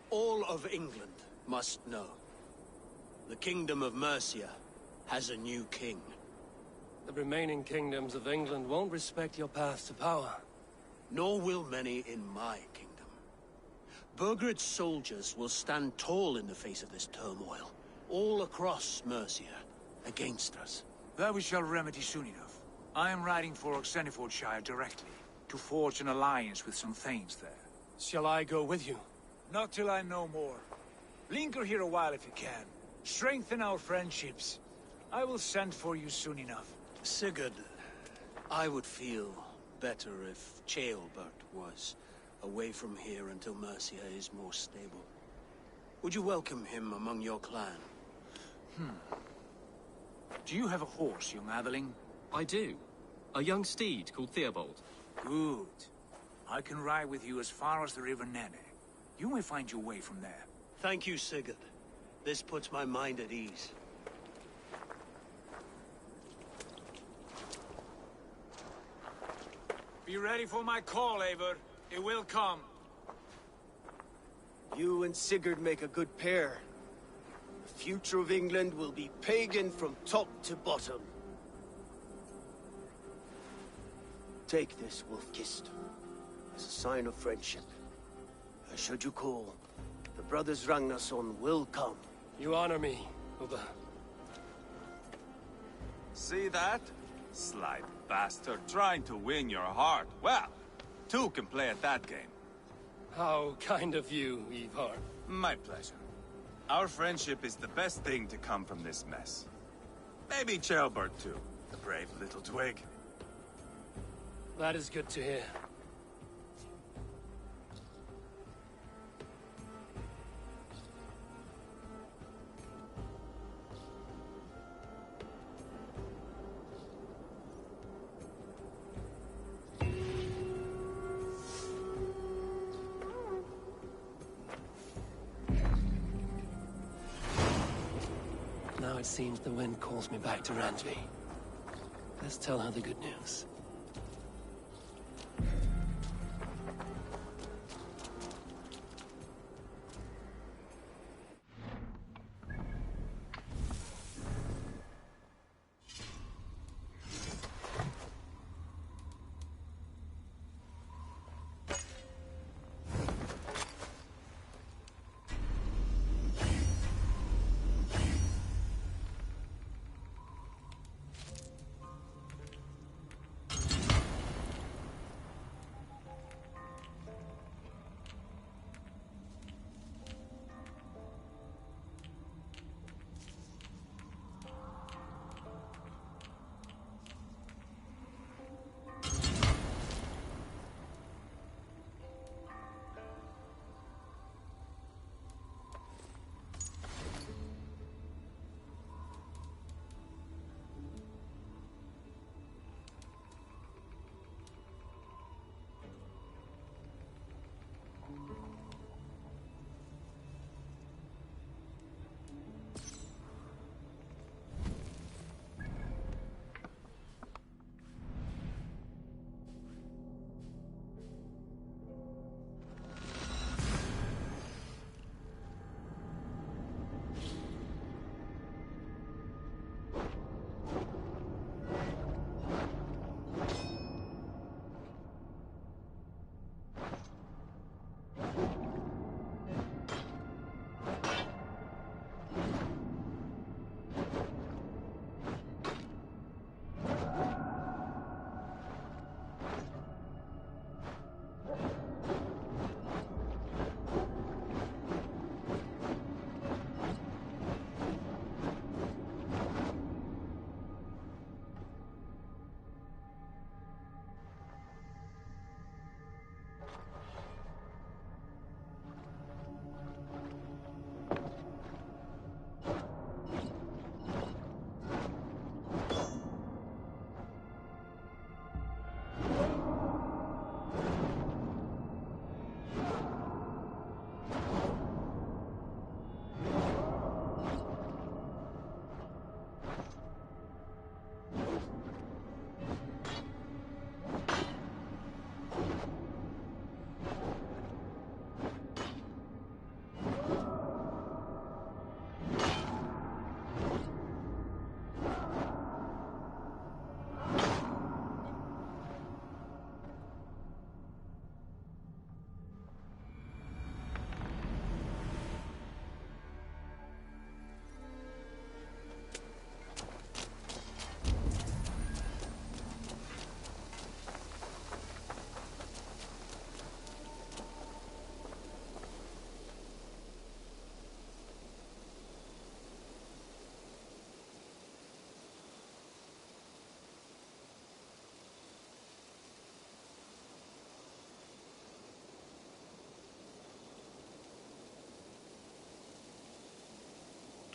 All of England must know. The Kingdom of Mercia has a new king. The remaining kingdoms of England won't respect your path to power. Nor will many in my kingdom. Bergred's soldiers will stand tall in the face of this turmoil. All across Mercia, against us. That we shall remedy soon enough. I am riding for Oxenfordshire directly, to forge an alliance with some thanes there. Shall I go with you? Not till I know more. Linger here a while if you can. Strengthen our friendships. I will send for you soon enough. Sigurd, I would feel better if Ceolbert was away from here until Mercia is more stable. Would you welcome him among your clan? Do you have a horse, young Atheling? I do. A young steed called Theobald. Good. I can ride with you as far as the River Nene. You may find your way from there. Thank you, Sigurd. This puts my mind at ease. Be ready for my call, Eivor. It will come. You and Sigurd make a good pair. The future of England will be pagan from top to bottom. Take this, Wolf-Kissed, as a sign of friendship. And should you call, the brothers Ragnarsson will come. You honor me, Ubba. See that? Sly bastard trying to win your heart. Well, two can play at that game. How kind of you, Ivar. My pleasure. Our friendship is the best thing to come from this mess. Maybe Ceolbert too, the brave little twig. That is good to hear. Now it seems the wind calls me back to Randvi. Let's tell her the good news.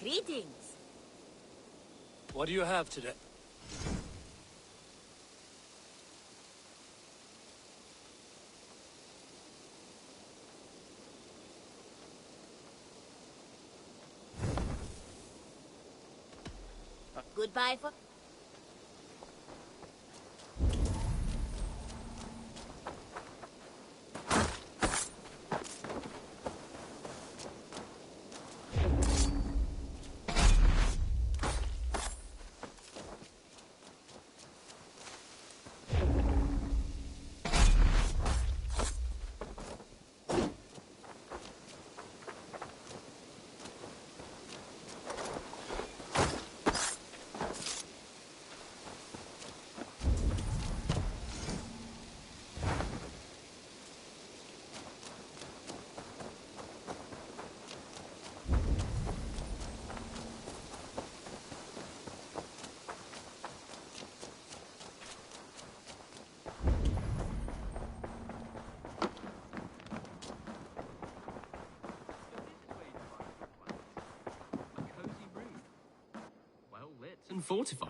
Greetings. What do you have today? Goodbye for... And fortified.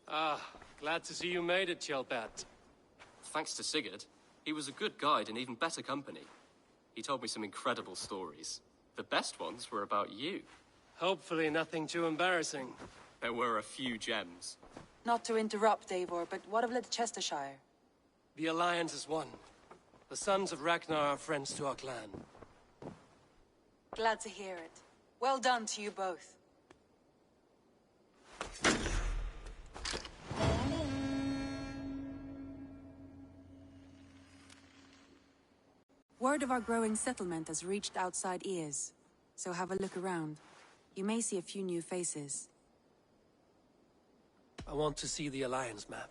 Ah, glad to see you made it, Chelpat. Thanks to Sigurd. He was a good guide and even better company. He told me some incredible stories. The best ones were about you. Hopefully nothing too embarrassing. There were a few gems. Not to interrupt, Eivor, but what of Leicestershire? The Alliance is one. The sons of Ragnar are friends to our clan. Glad to hear it. Well done to you both. Word of our growing settlement has reached outside ears, so have a look around. You may see a few new faces. I want to see the Alliance map.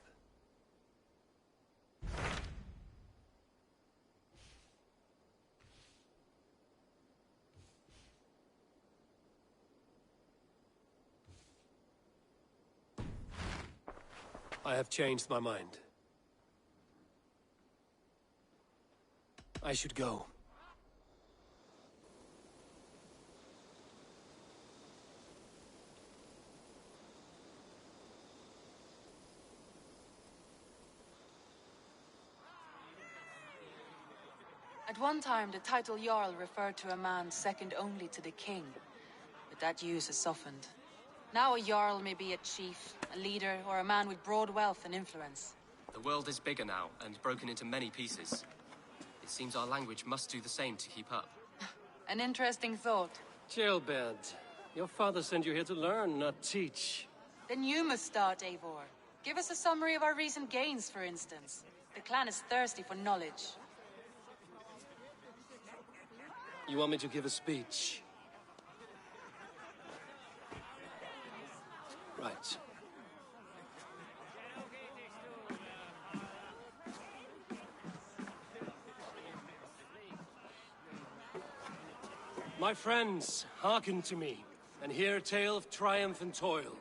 I have changed my mind. I should go. At one time, the title Jarl referred to a man second only to the king, but that use has softened. Now a Jarl may be a chief, a leader, or a man with broad wealth and influence. The world is bigger now, and broken into many pieces. It seems our language must do the same to keep up. An interesting thought. Jailbed. Your father sent you here to learn, not teach. Then you must start, Eivor. Give us a summary of our recent gains, for instance. The clan is thirsty for knowledge. You want me to give a speech? Right. My friends, hearken to me, and hear a tale of triumph and toil.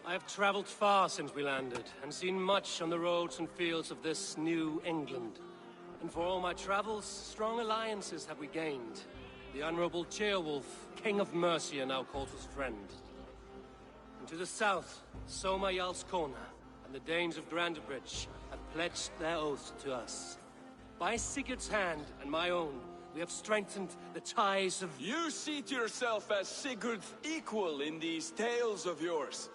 I have traveled far since we landed, and seen much on the roads and fields of this new England. And for all my travels, strong alliances have we gained. The Honorable Ceolwulf, King of Mercia, now calls us friend. And to the south, Soma Jarlskona and the Danes of Grandebridge have pledged their oath to us. By Sigurd's hand and my own, we have strengthened the ties of... You seat yourself as Sigurd's equal in these tales of yours.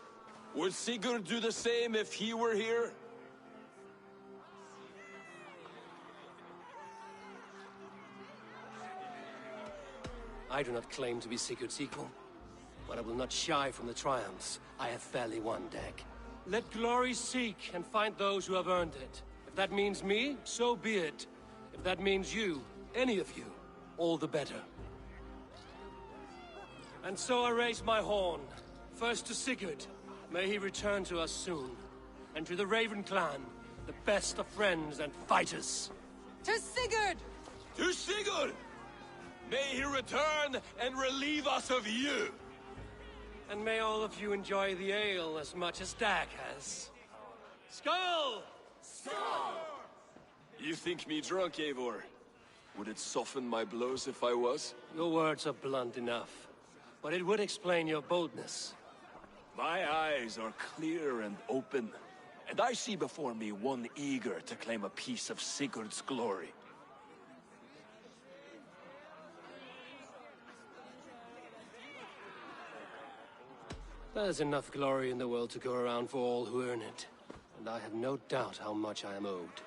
Would Sigurd do the same if he were here? I do not claim to be Sigurd's equal, but I will not shy from the triumphs I have fairly won, Dag. Let glory seek and find those who have earned it. If that means me, so be it. If that means you, any of you, all the better. And so I raise my horn, first to Sigurd, may he return to us soon, and to the Raven clan, the best of friends and fighters. To Sigurd! To Sigurd! May he return and relieve us of you! And may all of you enjoy the ale as much as Dag has. Skull! Skull! You think me drunk, Eivor? Would it soften my blows if I was? Your words are blunt enough, but it would explain your boldness. My eyes are clear and open, and I see before me one eager to claim a piece of Sigurd's glory. There's enough glory in the world to go around for all who earn it. And I have no doubt how much I am owed.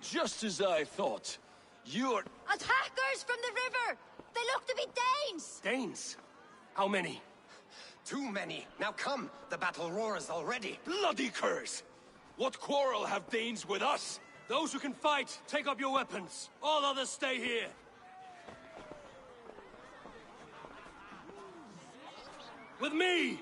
Just as I thought. You're... Attackers from the river! They look to be Danes! Danes? How many? Too many. Now come, the battle roars already. Bloody curse! What quarrel have Danes with us? Those who can fight, take up your weapons. All others stay here. With me!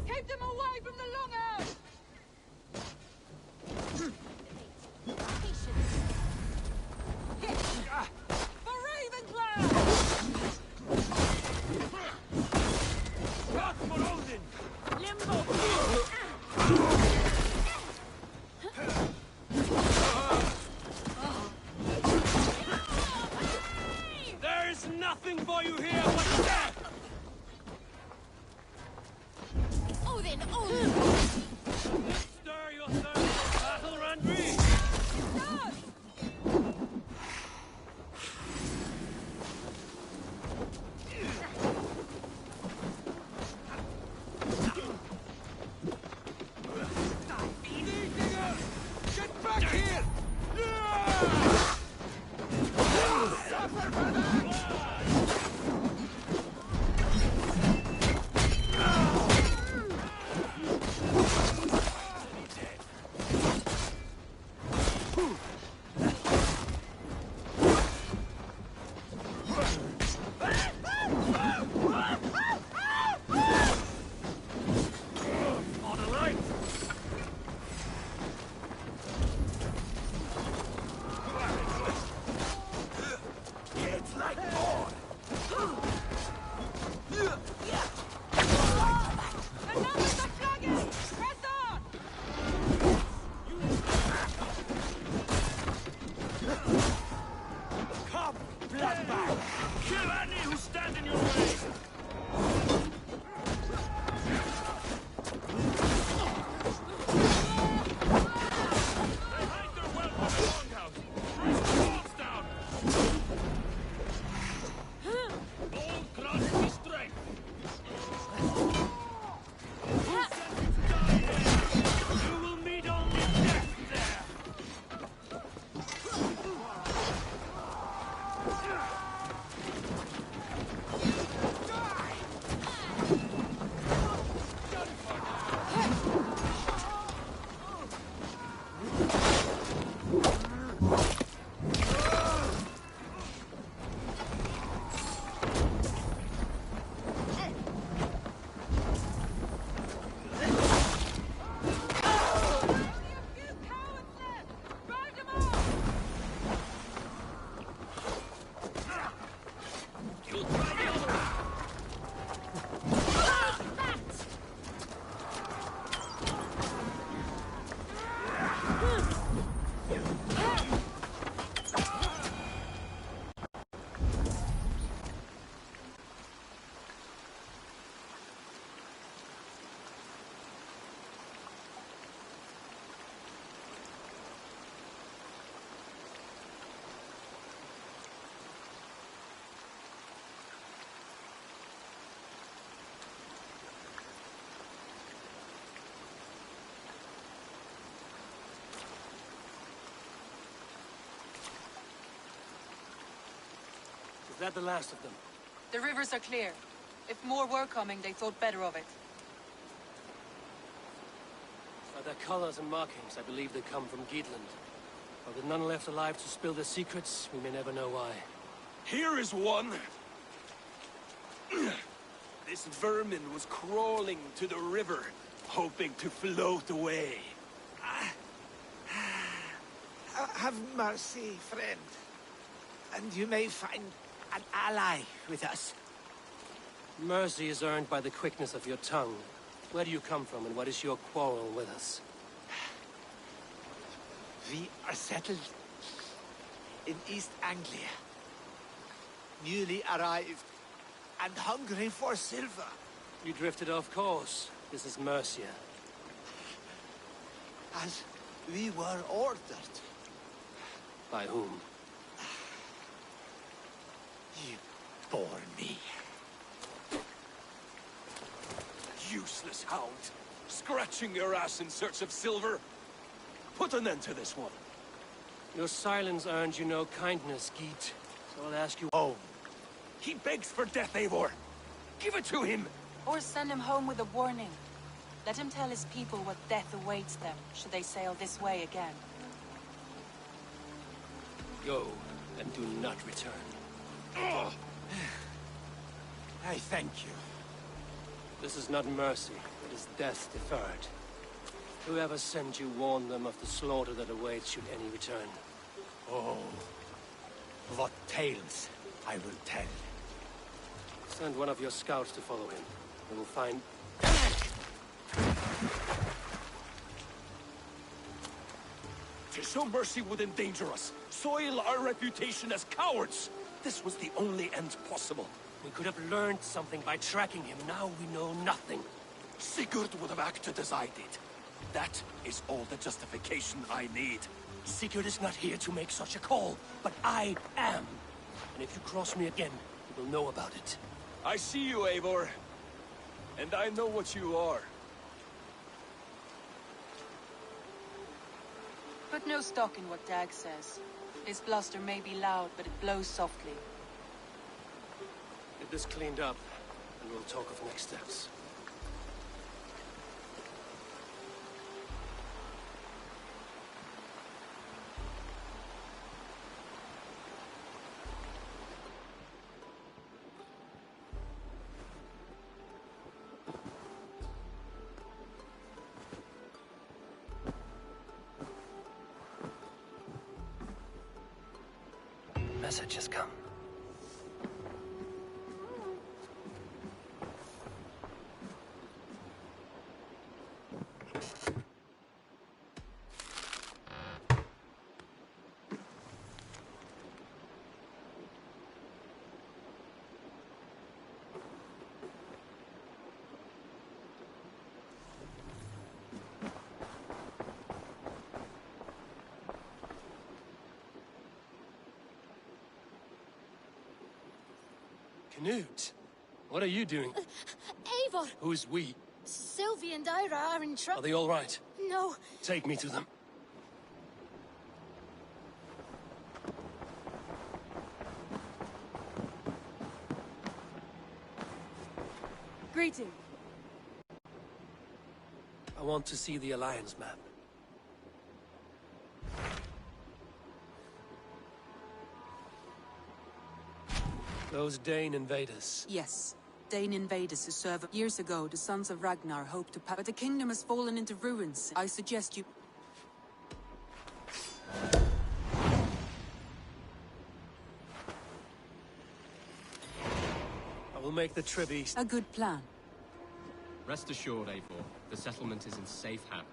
Keep them away from the longhouse! For Ravensland! Not for Odin! Limbo! There is nothing for you here but death! Odin! Odin! Stir yourself for battle, Randvi! Get back here! It's like more! Come, bloodbag! Kill any who stand in your way! They hide their wealth in the longhouse! Bring the walls down! All grant me strength! Who sent you to die here? You will meet only death there! You'll try the other one! Is that the last of them? The rivers are clear. If more were coming, they thought better of it. By their colors and markings, I believe they come from Geatland. But with none left alive to spill their secrets, we may never know why. Here is one. This vermin was crawling to the river, hoping to float away. Have mercy, friend. And you may find an ally with us. Mercy is earned by the quickness of your tongue. Where do you come from, and what is your quarrel with us? We are settled in East Anglia. Newly arrived and hungry for silver. You drifted off course. This is Mercia. As we were ordered. By whom? You bore me. Useless hound. Scratching your ass in search of silver. Put an end to this one. Your silence earned you no kindness, Geet. So I'll ask you home. He begs for death, Eivor. Give it to him. Or send him home with a warning. Let him tell his people what death awaits them, should they sail this way again. Go, and do not return. I thank you. This is not mercy, it is death deferred. Whoever sent you warned them of the slaughter that awaits should any return. Oh, what tales I will tell. Send one of your scouts to follow him. We will find... To show mercy would endanger us, soil our reputation as cowards. This was the only end possible. We could have learned something by tracking him. Now we know nothing. Sigurd would have acted as I did. That is all the justification I need. Sigurd is not here to make such a call, but I am. And if you cross me again, you will know about it. I see you, Eivor. And I know what you are. Put no stock in what Dag says. His bluster may be loud, but it blows softly. Get this cleaned up, and we'll talk of next steps. Message has come. Knut, what are you doing? Eivor! Who's we? Sylvie and Ira are in trouble. Are they all right? No. Take me to them. Greeting. I want to see the Alliance map. Those Dane invaders. Yes. Dane invaders who served years ago, the sons of Ragnar hoped to but the kingdom has fallen into ruins. I suggest you... I will make the trip east. A good plan. Rest assured, Eivor, the settlement is in safe hands.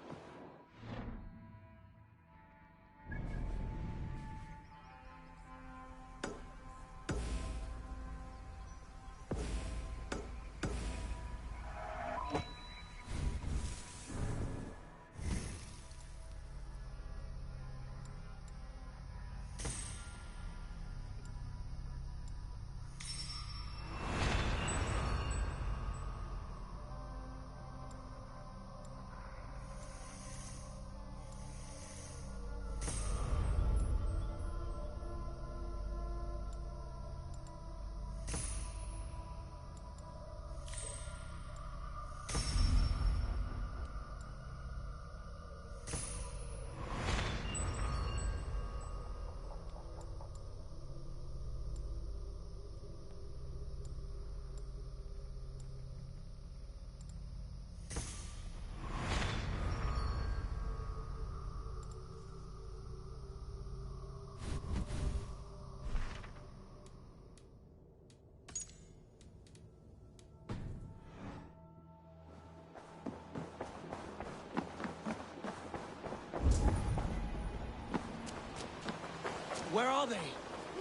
Where are they?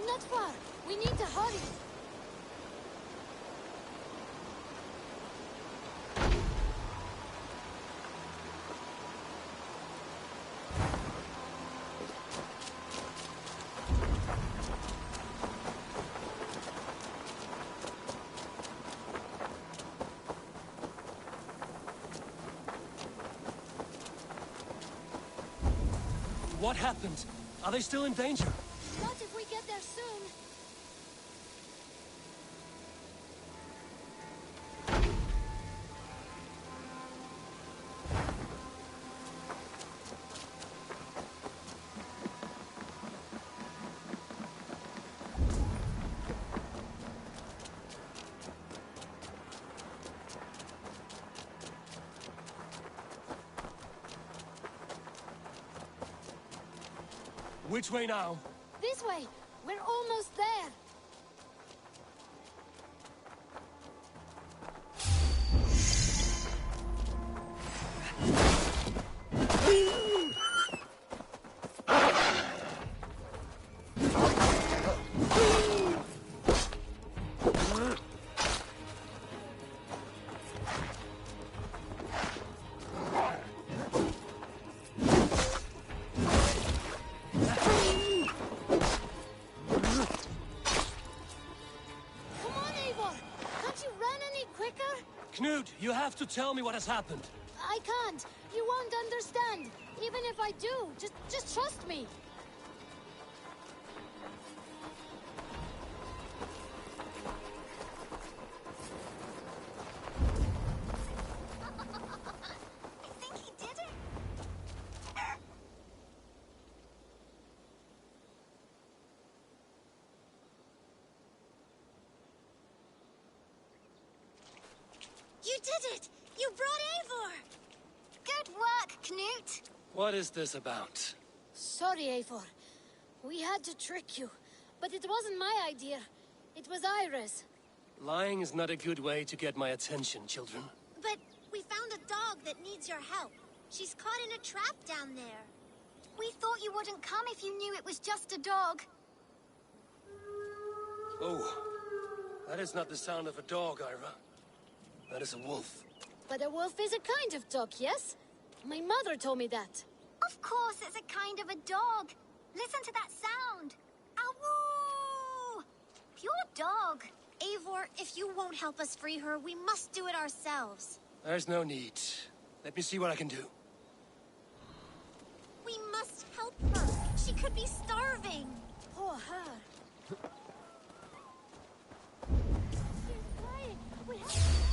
Not far. We need to hurry. What happened? Are they still in danger? Not if we get there soon. Which way now? This way. We're almost there. Knut, you have to tell me what has happened. I can't. You won't understand. Even if I do, just trust me. You did it! You brought Eivor! Good work, Knut! What is this about? Sorry, Eivor. We had to trick you. But it wasn't my idea. It was Iris. Lying is not a good way to get my attention, children. But we found a dog that needs your help. She's caught in a trap down there. We thought you wouldn't come if you knew it was just a dog. Oh, that is not the sound of a dog, Ira. That is a wolf. But a wolf is a kind of dog, yes? My mother told me that. Of course it's a kind of a dog. Listen to that sound. Awoo! Pure dog. Eivor, if you won't help us free her, we must do it ourselves. There's no need. Let me see what I can do. We must help her. She could be starving. Poor her. She's crying. We have...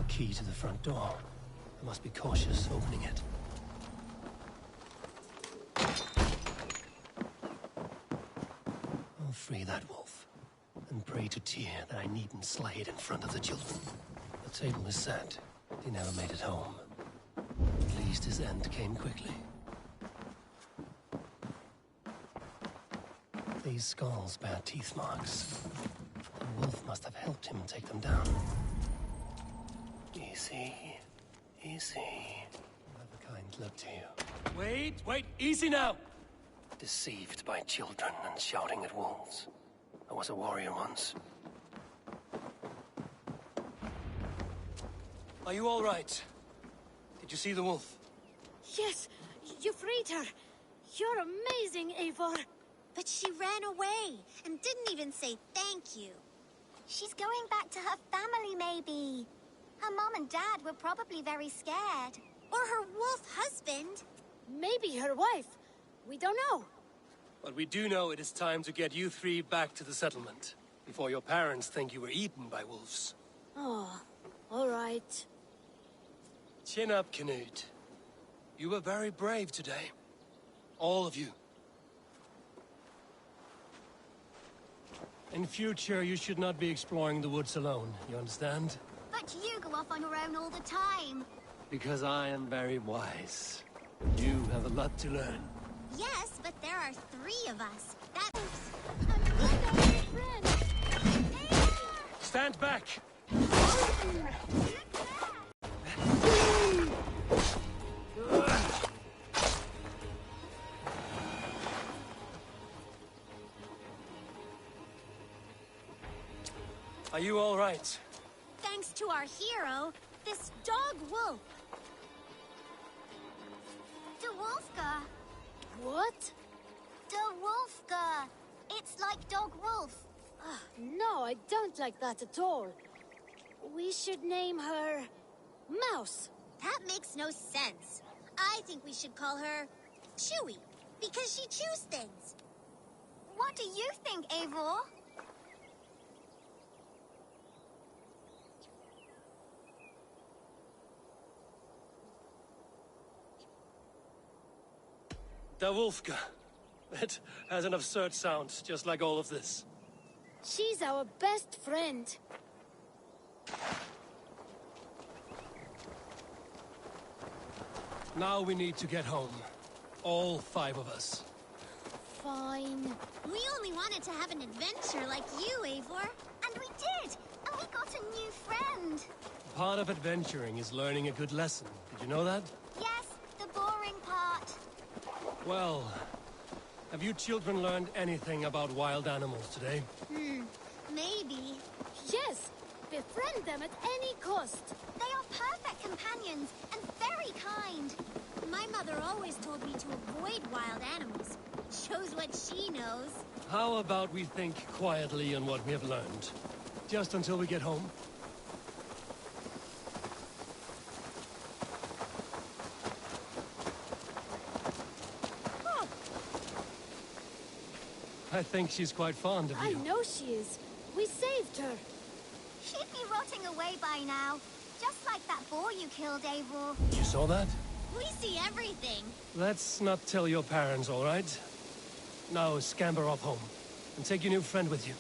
Key to the front door. I must be cautious opening it. I'll free that wolf, and pray to Tyr that I needn't slay it in front of the children. The table is set. He never made it home. At least his end came quickly. These skulls bear teeth marks. The wolf must have helped him take them down. Easy. Easy. Have a kind look to you. Wait, easy now! Deceived by children and shouting at wolves. I was a warrior once. Are you all right? Did you see the wolf? Yes, you freed her. You're amazing, Eivor. But she ran away and didn't even say thank you. She's going back to her family, maybe. Her mom and dad were probably very scared. Or her wolf husband. Maybe her wife. We don't know. But we do know it is time to get you three back to the settlement. Before your parents think you were eaten by wolves. Oh, all right. Chin up, Knut. You were very brave today. All of you. In future, you should not be exploring the woods alone, you understand? But you go off on your own all the time. Because I am very wise. You have a lot to learn. Yes, but there are 3 of us. That's... Stand back! Are you all right? Thanks to our hero, this dog wolf. De Wolfka. What? De Wolfka. It's like dog wolf. No, I don't like that at all. We should name her... Mouse. That makes no sense. I think we should call her Chewy, because she chews things. What do you think, Eivor? The Wolfka. It has an absurd sound, just like all of this. She's our best friend. Now we need to get home. All 5 of us. Fine. We only wanted to have an adventure like you, Eivor. And we did! And we got a new friend. Part of adventuring is learning a good lesson. Did you know that? Yes, the boring part. Well, have you children learned anything about wild animals today? Maybe. Yes! Befriend them at any cost. They are perfect companions and very kind. My mother always told me to avoid wild animals. Shows what she knows. How about we think quietly on what we have learned? Just until we get home? I think she's quite fond of you. I know she is. We saved her. She'd be rotting away by now. Just like that boar you killed, Eivor. You saw that? We see everything. Let's not tell your parents, all right? Now scamper off home. And take your new friend with you.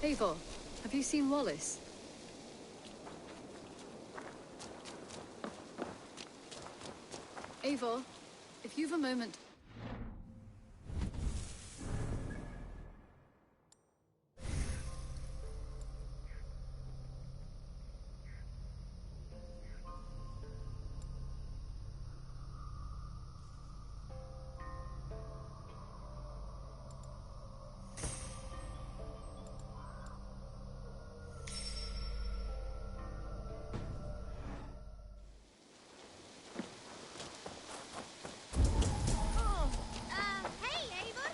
Eivor, have you seen Wallace? Eivor, if you've a moment... Hey, Eivor.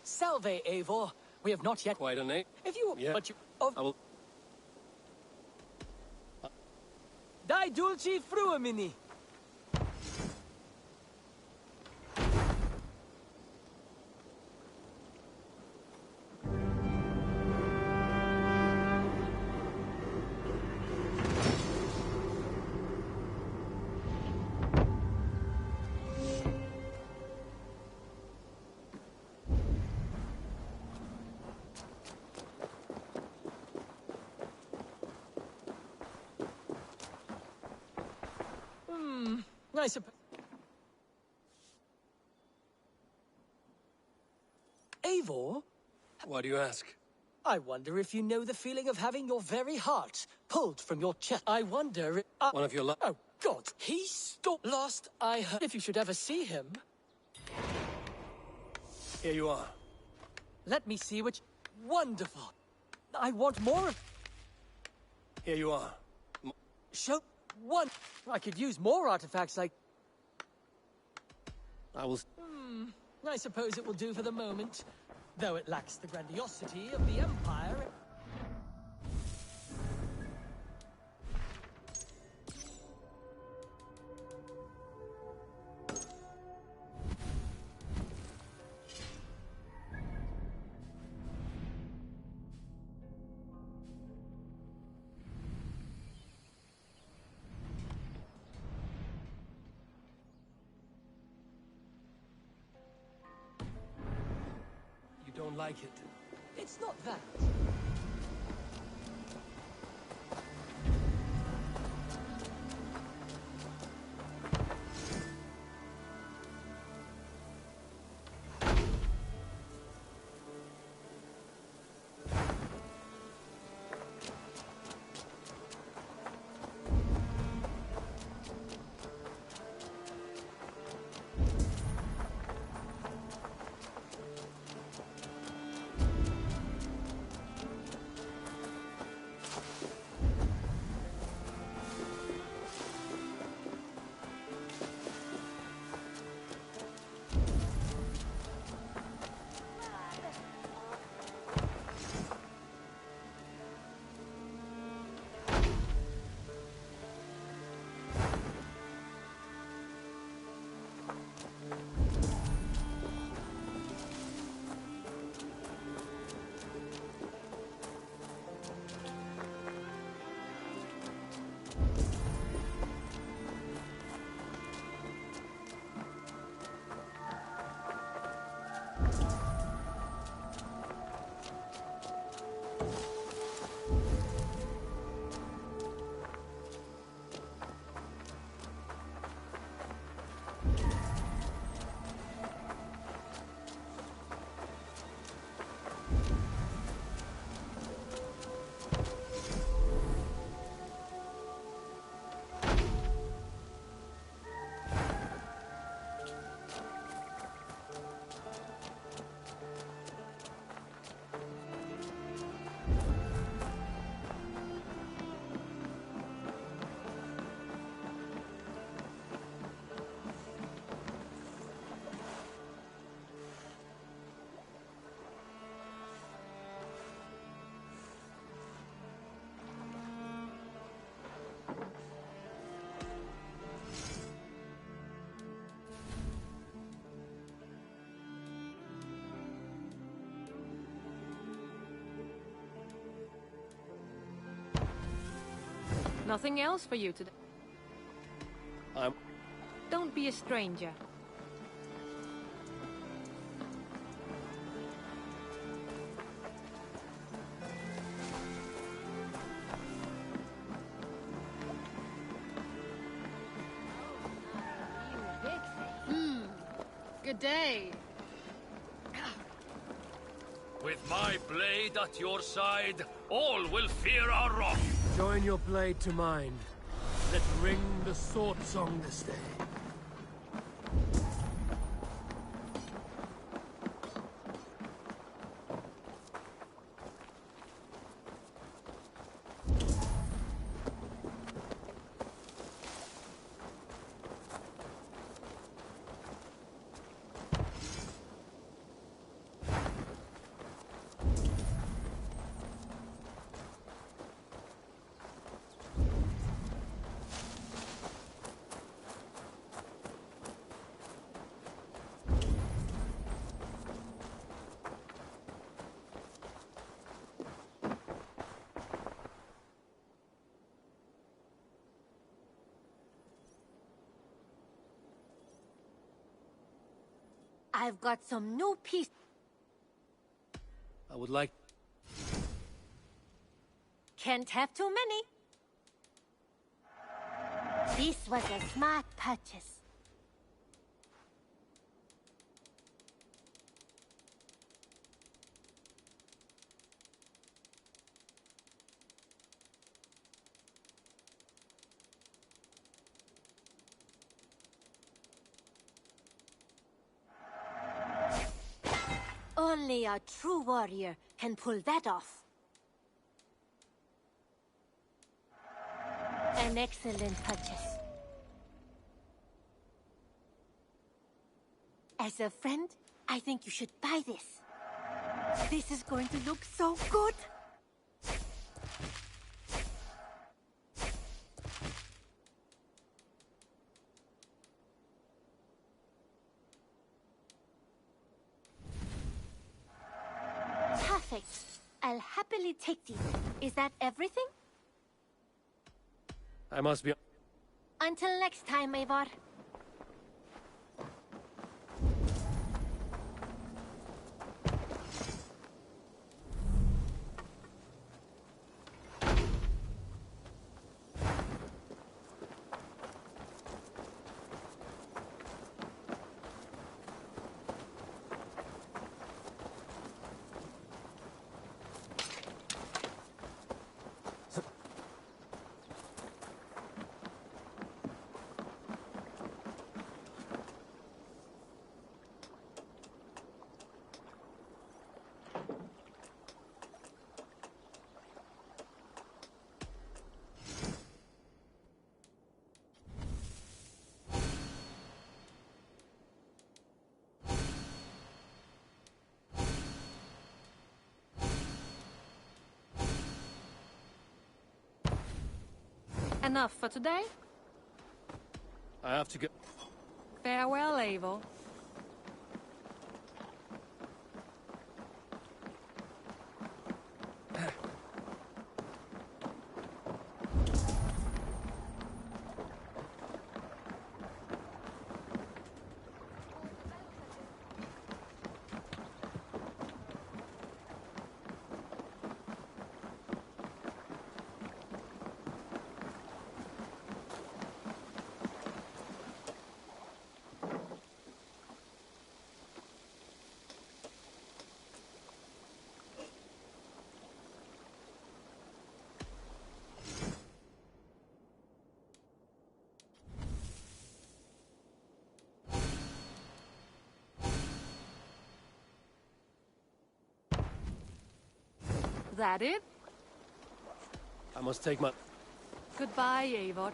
Salve, Eivor. We have not yet... Quite a name. If you... Yeah. But you... Oh. I will... Die dulci fruamini. I suppose... Eivor? Why do you ask? I wonder if you know the feeling of having your very heart pulled from your chest. I wonder... One of your... Oh, God. He stopped... Last I heard... If you should ever see him... Here you are. Let me see which... Wonderful. I want more of... Here you are. Show... One! I could use more artifacts like... I will... I suppose it will do for the moment. Though it lacks the grandiosity of the Empire... Don't like it. It's not that. Nothing else for you today? Don't be a stranger. Good day. With my blade at your side, all will fear our wrath. Join your blade to mine. Let's ring the sword song this day. I've got some new piece. I would like... Can't have too many. This was a smart purchase. Only a true warrior can pull that off. An excellent purchase. As a friend, I think you should buy this. This is going to look so good! Perfect. I'll happily take these. Is that everything? I must be... Until next time, Eivor. Enough for today? I have to go... Farewell, Eivor. That it? I must take my... Goodbye, Eivor.